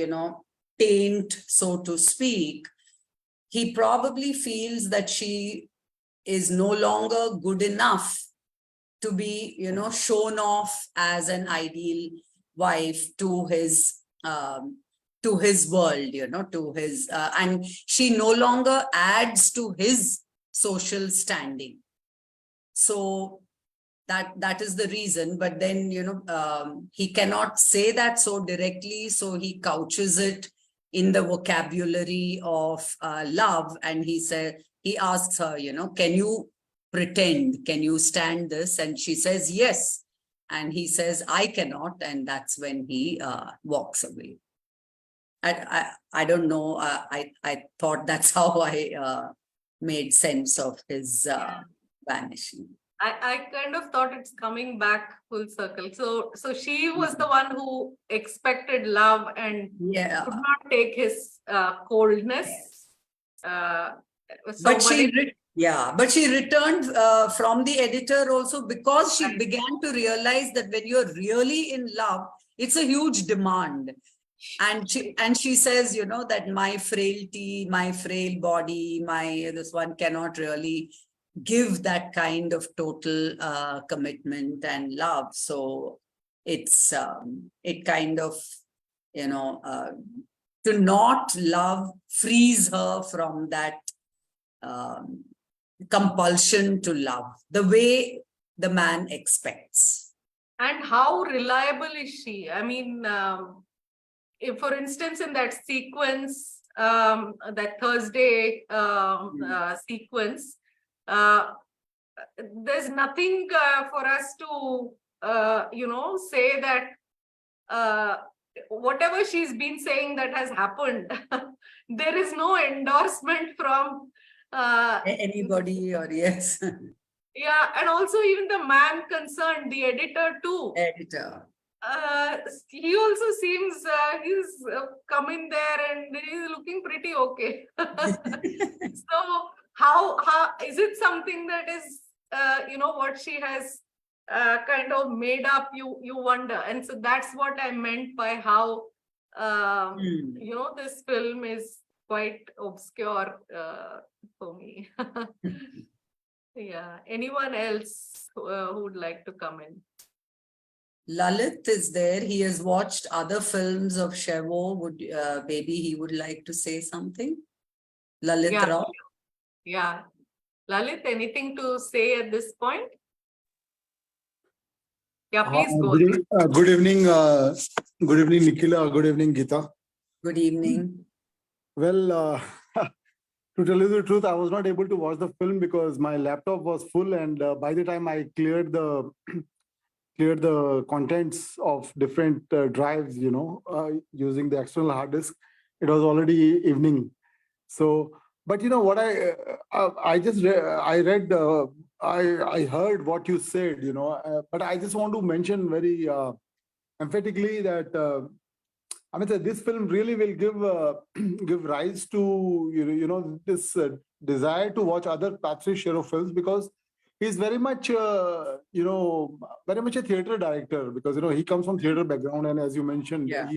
taint, so to speak, he probably feels that she is no longer good enough to be, shown off as an ideal wife to his world, to his, and she no longer adds to his social standing. So that is the reason. But then, he cannot say that so directly, so he couches it in the vocabulary of love. And he asks her, can you pretend, can you stand this? And she says yes, and he says I cannot, and that's when he walks away. I don't know, I thought that's how I made sense of his vanishing. I kind of thought it's coming back full circle. So she was the one who expected love and Yeah. could not take his coldness. But she returned from the editor also, because she began to realize that when you're really in love, it's a huge demand. And she says, that my frailty, my frail body, this one cannot really give that kind of total commitment and love. So it's it kind of, to not love frees her from that compulsion to love the way the man expects. And how reliable is she? I mean, if, for instance, in that sequence, that Thursday sequence, there's nothing for us to, say that whatever she's been saying that has happened, there is no endorsement from Anybody, or yes. Yeah, and also even the man concerned, the editor too. Editor. He also seems he's come in there and he's looking pretty okay. So how is it something that is what she has kind of made up? You wonder, and so that's what I meant by how this film is quite obscure for me. Yeah. Anyone else who would like to come in? Lalit is there. He has watched other films of Shevo. Maybe he would like to say something? Lalit Rao? Yeah. Lalit, anything to say at this point? Yeah, please go. Good evening, Nikhila. Good evening, Gita. Good evening. Well, to tell you the truth, I was not able to watch the film because my laptop was full, and by the time I cleared the contents of different drives, using the external hard disk, it was already evening. So, but what I heard what you said, but I just want to mention very emphatically that I mean, this film really will give rise to this desire to watch other Patrick Shero films, because he's very much very much a theater director, because he comes from theater background, and as you mentioned, Yeah.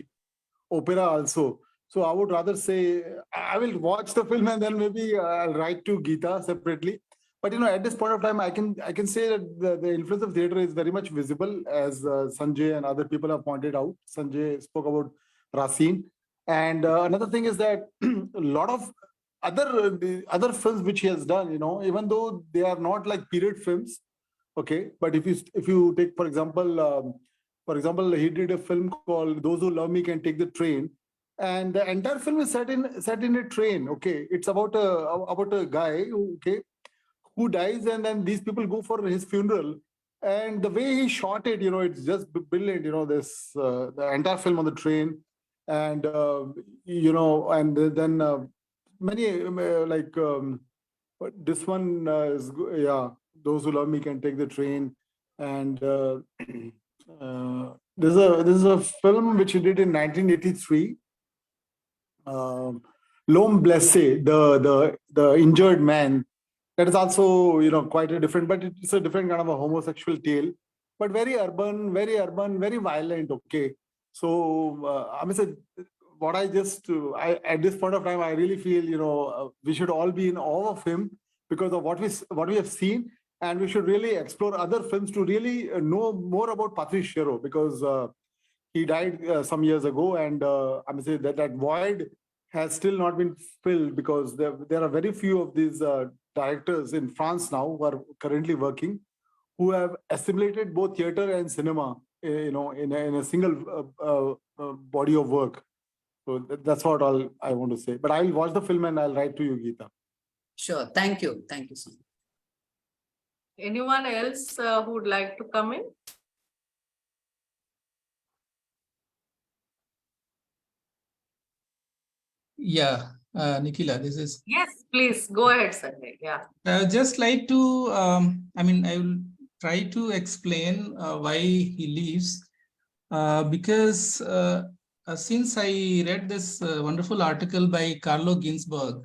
opera also. So I would rather say I will watch the film and then maybe I'll write to Gita separately. But at this point of time, I can say that the influence of theater is very much visible, as Sanjay and other people have pointed out. Sanjay spoke about Racine, and another thing is that a lot of other films which he has done, even though they are not like period films, okay. But if you take, for example, he did a film called "Those Who Love Me Can Take the Train," and the entire film is set in a train. Okay, it's about a guy who dies, and then these people go for his funeral. And the way he shot it, it's just brilliant. This the entire film on the train, and and then many but this one yeah. Those Who Love Me Can Take the Train, and this is a film which he did in 1983. L'Homme Blessé, the injured man. That is also quite a different, but it's a different kind of a homosexual tale, but very urban, very violent. Okay, so I mean, what I at this point of time, I really feel we should all be in awe of him because of what we have seen, and we should really explore other films to really know more about Patrice Chéreau, because he died some years ago, and I mean, say that void has still not been filled, because there are very few of these directors in France now who are currently working, who have assimilated both theater and cinema, in a single body of work. So that's what all I want to say. But I'll watch the film and I'll write to you, Geeta. Sure. Thank you. Thank you so much. Anyone else who would like to come in? Yeah, Nikhila, this is. Yes, please go ahead, Sanjay. Yeah. I would just like to, I will try to explain why he leaves, because since I read this wonderful article by Carlo Ginzburg,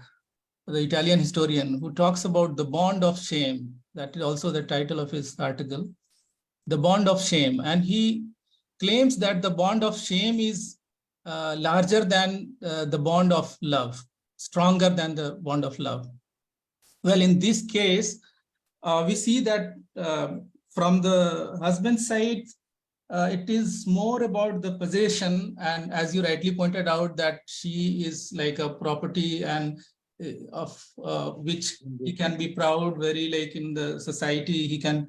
the Italian historian, who talks about the bond of shame. That is also the title of his article, The Bond of Shame. And he claims that the bond of shame is larger than the bond of love, stronger than the bond of love. Well, in this case, we see that from the husband's side, it is more about the possession, and as you rightly pointed out, that she is like a property and of which he can be proud, very like in the society, he can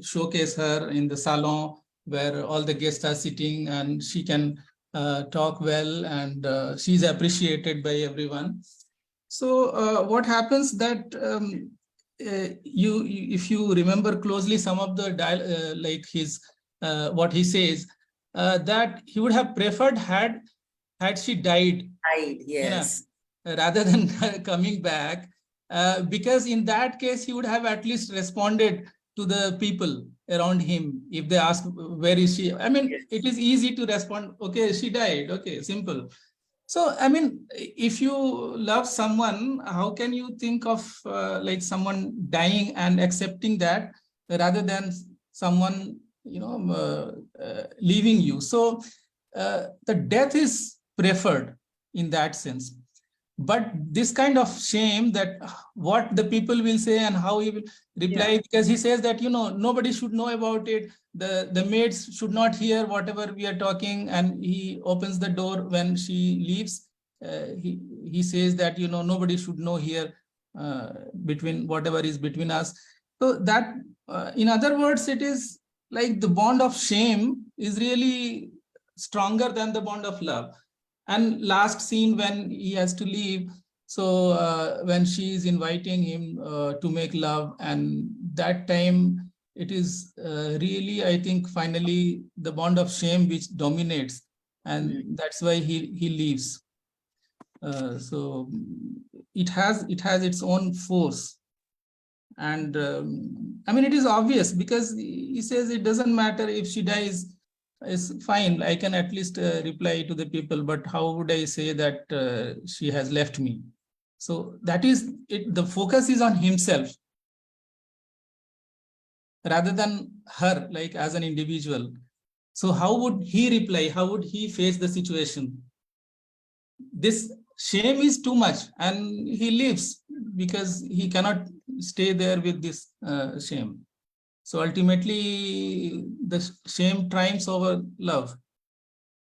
showcase her in the salon where all the guests are sitting, and she can talk well, and she's appreciated by everyone. So what happens that if you remember closely some of the like his what he says, that he would have preferred had she died. Yes. Rather than coming back, because in that case he would have at least responded to the people around him if they ask where is she. I mean, it is easy to respond, okay, she died, okay, simple. So I mean, if you love someone, how can you think of like someone dying and accepting that rather than someone leaving you? So the death is preferred in that sense. But this kind of shame, that what the people will say and how he will reply, Yeah. because he says that nobody should know about it, the maids should not hear whatever we are talking, and he opens the door when she leaves. He says that nobody should know here between whatever is between us. So that in other words, it is like the bond of shame is really stronger than the bond of love. And last scene when he has to leave, so when she is inviting him to make love, and that time it is really, I think, finally the bond of shame which dominates, and that's why he leaves. So it has its own force, and I mean, it is obvious, because he says it doesn't matter if she dies. is fine. I can at least reply to the people, but how would I say that she has left me? So that is it. The focus is on himself rather than her, like as an individual. So how would he reply? How would he face the situation? This shame is too much, and he leaves because he cannot stay there with this shame. So ultimately, the shame triumphs over love.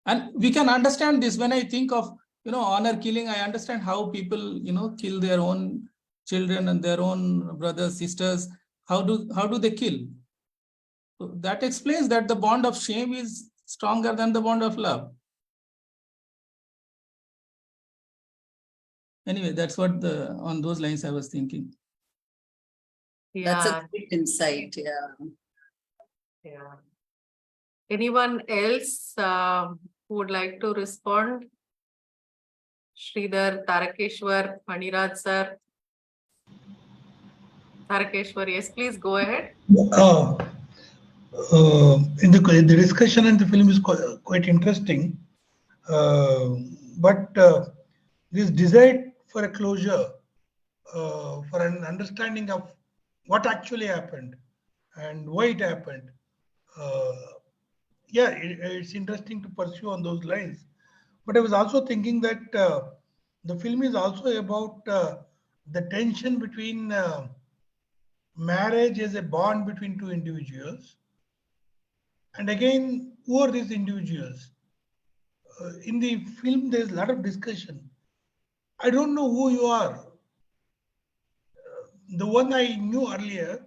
And we can understand this when I think of, honor killing. I understand how people, kill their own children and their own brothers, sisters. How do they kill? So that explains that the bond of shame is stronger than the bond of love. Anyway, that's what on those lines I was thinking. That's Yeah, a great insight. Yeah. yeah. Anyone else who would like to respond? Sridhar, Tarakeshwar, Maniraj sir. Tarakeshwar, yes, please go ahead. Uh, the discussion in the film is quite interesting, but this desire for a closure, for an understanding of what actually happened and why it happened. Uh, yeah, it's interesting to pursue on those lines. But I was also thinking that the film is also about the tension between marriage as a bond between two individuals. And again, who are these individuals? In the film, there's a lot of discussion. I don't know who you are. The one I knew earlier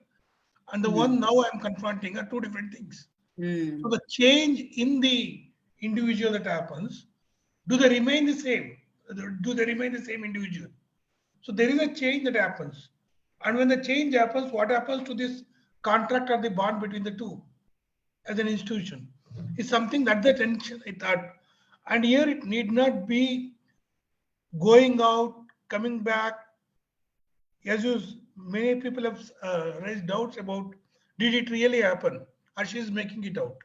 and the one now I'm confronting are two different things. So the change in the individual that happens, do they remain the same? Do they remain the same individual? So there is a change that happens. And when the change happens, what happens to this contract or the bond between the two as an institution? Is something that the tension I thought. And here it need not be going out, coming back. As you, many people have raised doubts about did it really happen or she's making it out.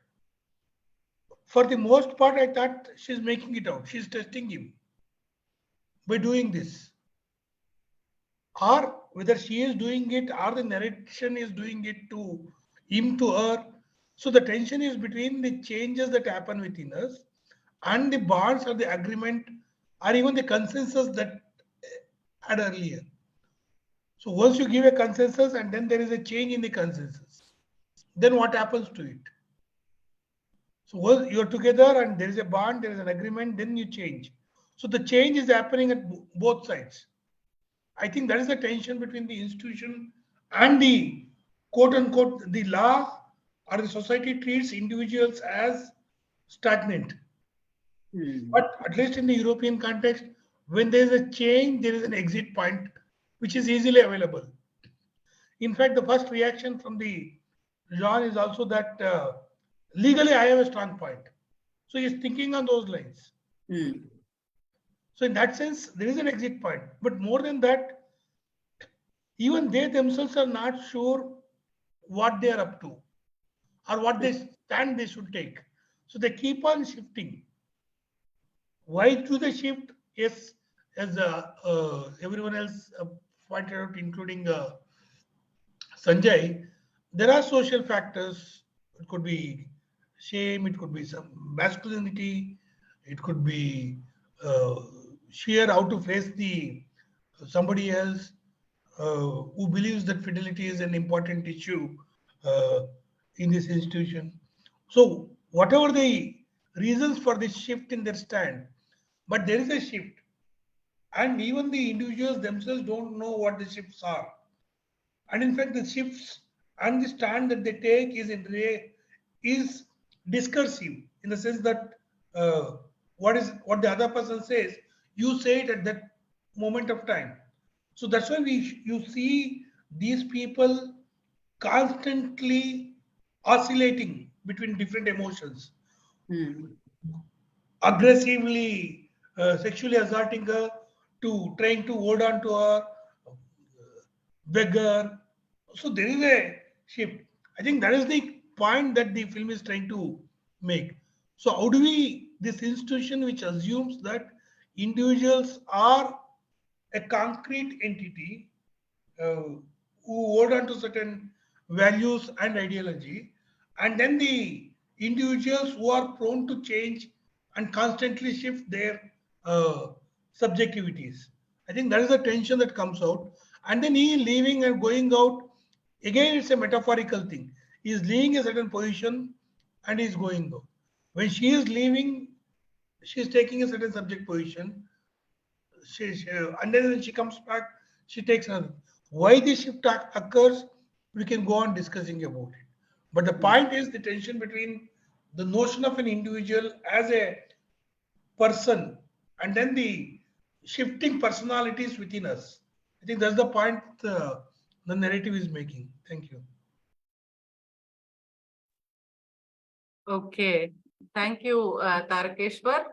For the most part, I thought she's making it out. She's testing him by doing this. Or whether she is doing it or the narration is doing it to him, to her. So the tension is between the changes that happen within us and the bonds or the agreement or even the consensus that had earlier. So once you give a consensus and then there is a change in the consensus, then what happens to it? So once you're together and there is a bond, there is an agreement, then you change. So the change is happening at both sides. I think that is the tension between the institution and the quote unquote the law or the society treats individuals as stagnant. But at least in the European context, when there is a change, there is an exit point which is easily available. In fact, the first reaction from the Jean is also that legally I have a strong point. So he's thinking on those lines. So in that sense, there is an exit point. But more than that, even they themselves are not sure what they are up to or what they stand they should take. So they keep on shifting. Why do they shift? Yes, as everyone else pointed out, including Sanjay, there are social factors. It could be shame, it could be some masculinity, it could be sheer how to face the somebody else who believes that fidelity is an important issue in this institution. So whatever the reasons for this shift in their stand, but there is a shift, and even the individuals themselves don't know what the shifts are. And in fact, the shifts and the stand that they take is discursive in the sense that what the other person says, you say it at that moment of time. So that's why you see these people constantly oscillating between different emotions, aggressively sexually assaulting her to trying to hold on to her, beggar. So there is a shift. I think that is the point that the film is trying to make. So how do we, this institution which assumes that individuals are a concrete entity who hold on to certain values and ideology, and then the individuals who are prone to change and constantly shift their subjectivities. I think that is the tension that comes out. And then he leaving and going out, again, it's a metaphorical thing. He is leaving a certain position and he is going out. When she is leaving, she is taking a certain subject position. And then when she comes back, she takes another. Why this shift occurs, we can go on discussing about it. But the point is the tension between the notion of an individual as a person and then the shifting personalities within us. I think that's the point the narrative is making. Thank you. Okay, thank you, Tarakeshwar.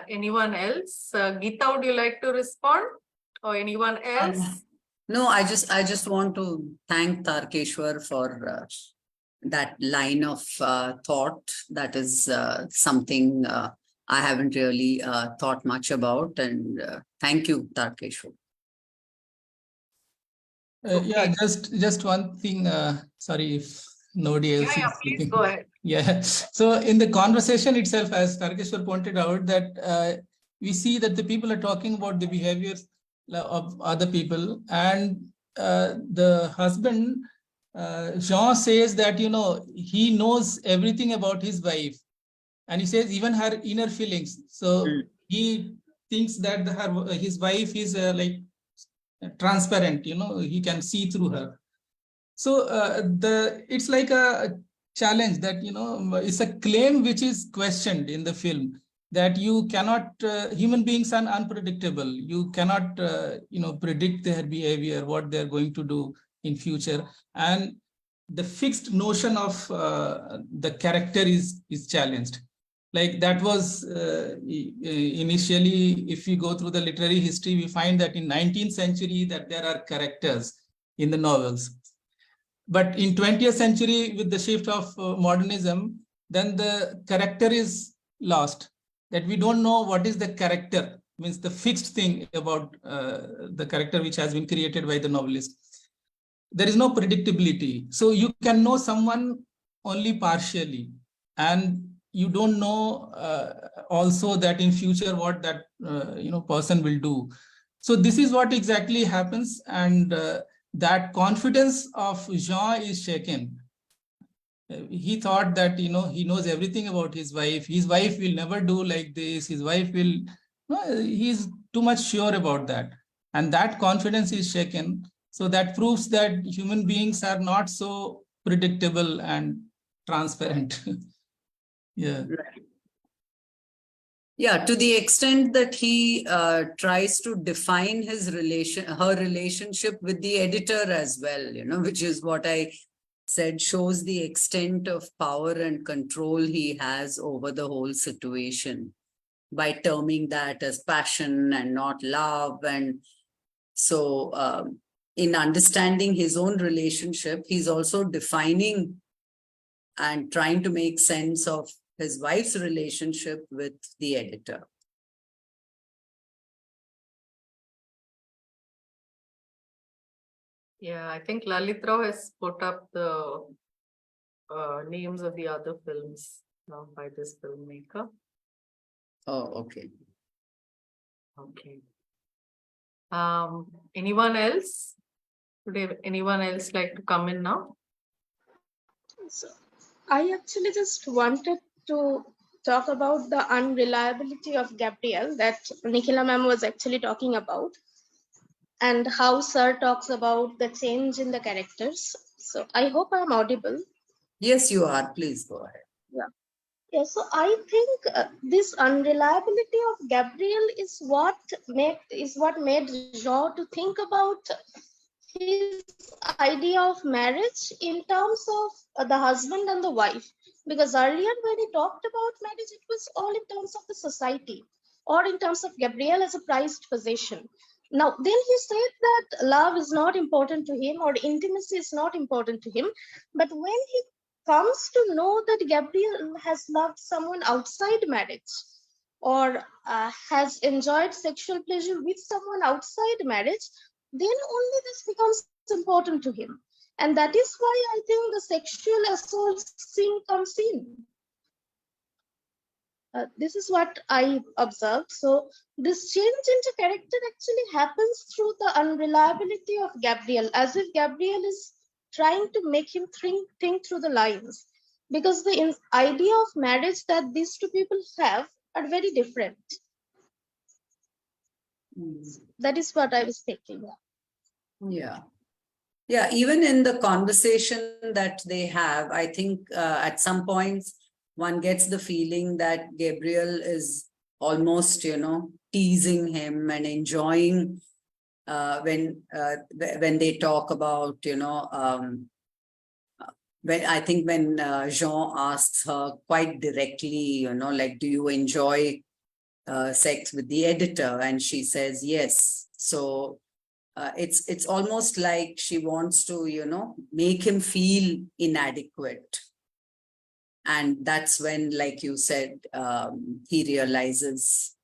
Anyone else? Geeta, would you like to respond? Or anyone else? No, I just want to thank Tarkeshwar for that line of thought. That is something I haven't really thought much about, and thank you, Tarkeshwar. Yeah, just one thing. Sorry if nobody else is Please speaking. go ahead. Yeah. So in the conversation itself, as Tarkeshwar pointed out, that we see that the people are talking about the behaviors of other people, and the husband, Jean, says that, you know, he knows everything about his wife, and he says even her inner feelings. So he thinks that his wife is like transparent, you know, he can see through her. So it's like a challenge that, you know, it's a claim which is questioned in the film, that you cannot, human beings are unpredictable. You cannot, you know, predict their behavior, what they're going to do in future. And the fixed notion of the character is challenged. Like that was initially, if you go through the literary history, we find that in 19th century that there are characters in the novels. But in 20th century, with the shift of modernism, then the character is lost. That we don't know what is the character, means the fixed thing about the character which has been created by the novelist. There is no predictability. So you can know someone only partially, and you don't know also that in future what that you know, person will do. So this is what exactly happens, and that confidence of Jean is shaken. He thought that, you know, he knows everything about his wife. His wife will never do like this. His wife will, no, he's too much sure about that. And that confidence is shaken. So that proves that human beings are not so predictable and transparent. Yeah. Yeah, to the extent that he tries to define her relationship with the editor as well, you know, which is what I said, shows the extent of power and control he has over the whole situation by terming that as passion and not love. And so in understanding his own relationship, he's also defining and trying to make sense of his wife's relationship with the editor. Yeah, I think Lalit Rao has put up the names of the other films now by this filmmaker. Oh, okay. Okay. Anyone else? Would anyone else like to come in now? So I actually just wanted to talk about the unreliability of Gabrielle that Nikhila ma'am was actually talking about, and how Sir talks about the change in the characters. So I hope I'm audible. Yes, you are. Please go ahead. Yeah, so I think this unreliability of Gabrielle is what made Jean to think about his idea of marriage in terms of the husband and the wife. Because earlier when he talked about marriage, it was all in terms of the society or in terms of Gabrielle as a prized possession. Now, then he said that love is not important to him or intimacy is not important to him. But when he comes to know that Gabrielle has loved someone outside marriage, or has enjoyed sexual pleasure with someone outside marriage, then only this becomes important to him. And that is why I think the sexual assault scene comes in. This is what I observed. So this change into character actually happens through the unreliability of Gabrielle, as if Gabrielle is trying to make him think through the lines, because the idea of marriage that these two people have are very different. That is what I was thinking. Yeah. Yeah, even in the conversation that they have, I think at some points one gets the feeling that Gabriel is almost, teasing him and enjoying when they talk about, when Jean asks her quite directly, like, do you enjoy sex with the editor? And she says yes. So it's almost like she wants to, make him feel inadequate. And that's when, like you said, he realizes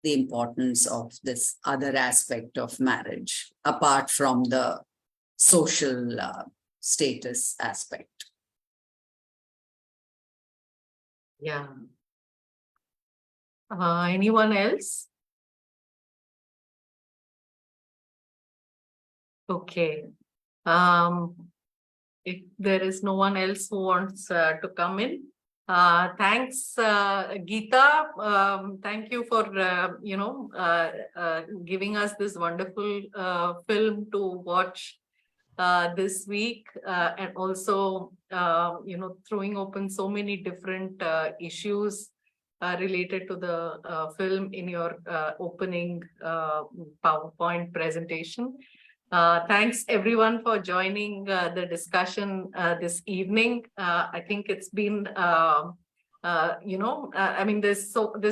the importance of this other aspect of marriage, apart from the social status aspect. Yeah. Anyone else? Okay. If there is no one else who wants to come in, thanks, Gita. Thank you for giving us this wonderful film to watch this week, and also throwing open so many different issues related to the film in your opening PowerPoint presentation. Thanks everyone for joining the discussion this evening. I think it's been, there's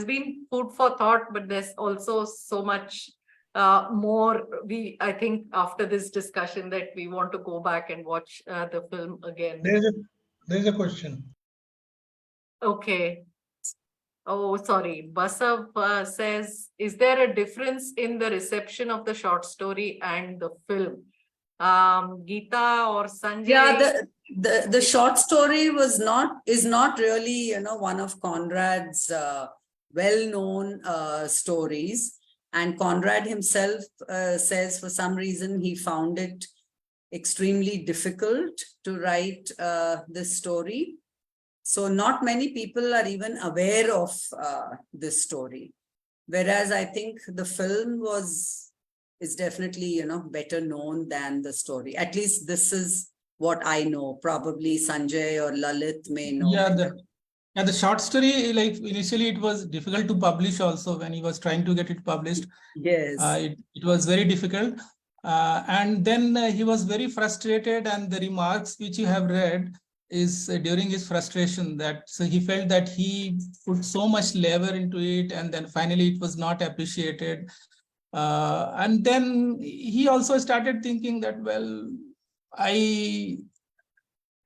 been food for thought, but there's also so much more. I think after this discussion that we want to go back and watch the film again. There's a question. Okay. Oh, sorry. Basav says, is there a difference in the reception of the short story and the film? Gita or Sanjay? Yeah, the short story is not really, one of Conrad's well-known stories. And Conrad himself says for some reason he found it extremely difficult to write this story. So not many people are even aware of this story. Whereas I think the film is definitely, better known than the story. At least this is what I know. Probably Sanjay or Lalit may know. Yeah, the short story, like initially it was difficult to publish also when he was trying to get it published. Yes. It was very difficult. And then he was very frustrated, and the remarks which you have read is during his frustration, that so he felt that he put so much labor into it, and then finally it was not appreciated. And then he also started thinking that, well, I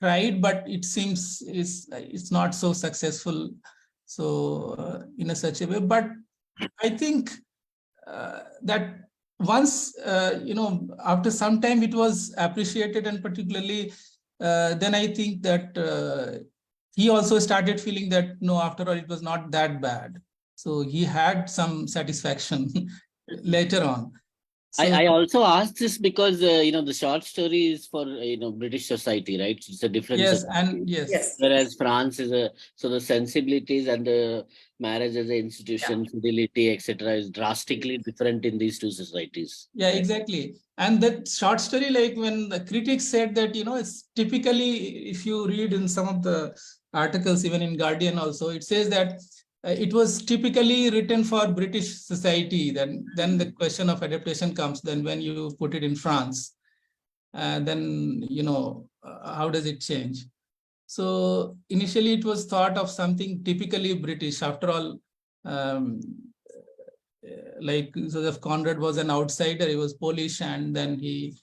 tried, but it seems it's not so successful. So in a such a way, but I think that once, after some time it was appreciated, and particularly then I think that he also started feeling that, no, after all, it was not that bad. So he had some satisfaction later on. So, I also asked this because the short story is for British society, right? It's a different yes, society. and yes. Whereas France is so the sensibilities and the marriage as an institution, fidelity, etc., is drastically different in these two societies. Yeah, exactly. And that short story, like when the critics said that, it's typically, if you read in some of the articles, even in Guardian also, it says that it was typically written for British society. Then the question of adaptation comes. Then when you put it in France, then, how does it change? So initially it was thought of something typically British. After all, like Joseph Conrad was an outsider. He was Polish, and then he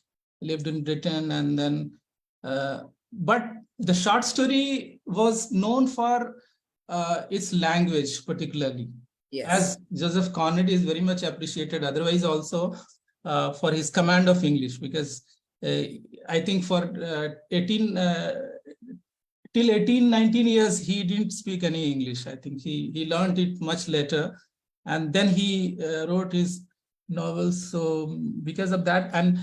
lived in Britain, and then, but the short story was known for its language particularly. Yes. As Joseph Conrad is very much appreciated, otherwise also for his command of English, because I think for 19 years, he didn't speak any English. I think he learned it much later. And then he wrote his novels. So because of that, and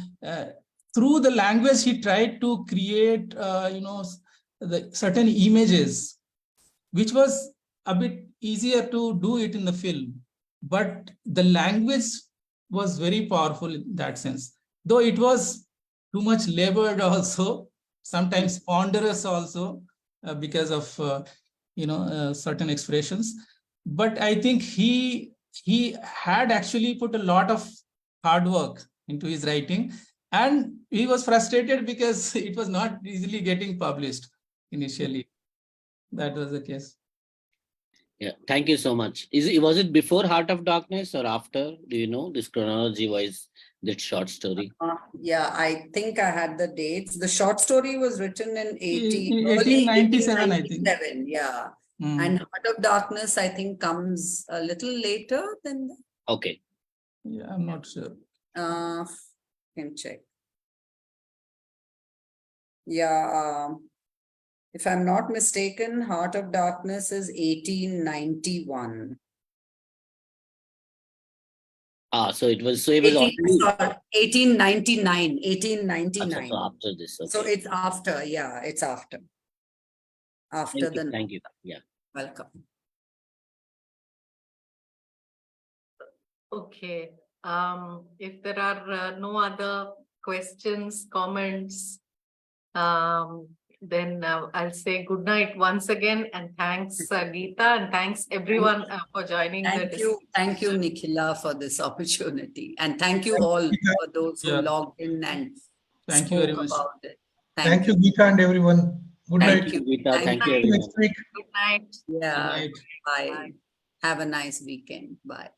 through the language, he tried to create, the certain images, which was a bit easier to do it in the film. But the language was very powerful in that sense, though it was too much labored also, sometimes ponderous also, because of certain expressions. But I think he had actually put a lot of hard work into his writing, and he was frustrated because it was not easily getting published initially. That was the case. Yeah, thank you so much. Was it before Heart of Darkness or after? Do you know this chronology wise, that short story? Yeah, I think I had the dates. The short story was written in early 1897, I think. 1897, yeah. Mm. And Heart of Darkness, I think, comes a little later than that. Okay. Yeah, I'm not sure. Can check. Yeah, if I'm not mistaken, Heart of Darkness is 1891. So it was already 1899. 1899. so after this. Okay. So it's after, yeah, it's after. After the. Thank you. Yeah. Welcome. Okay. If there are no other questions, comments, then I'll say good night once again, and thanks Gita, and thanks everyone for joining. Thank you, Nikhila, for this opportunity, and thank you all for those who logged in and thank you very much about it. Thank you, Gita, and everyone. Good Thank night. you, Gita. Thank you, Next week. Good night. Yeah. Good night. Bye. Have a nice weekend. Bye.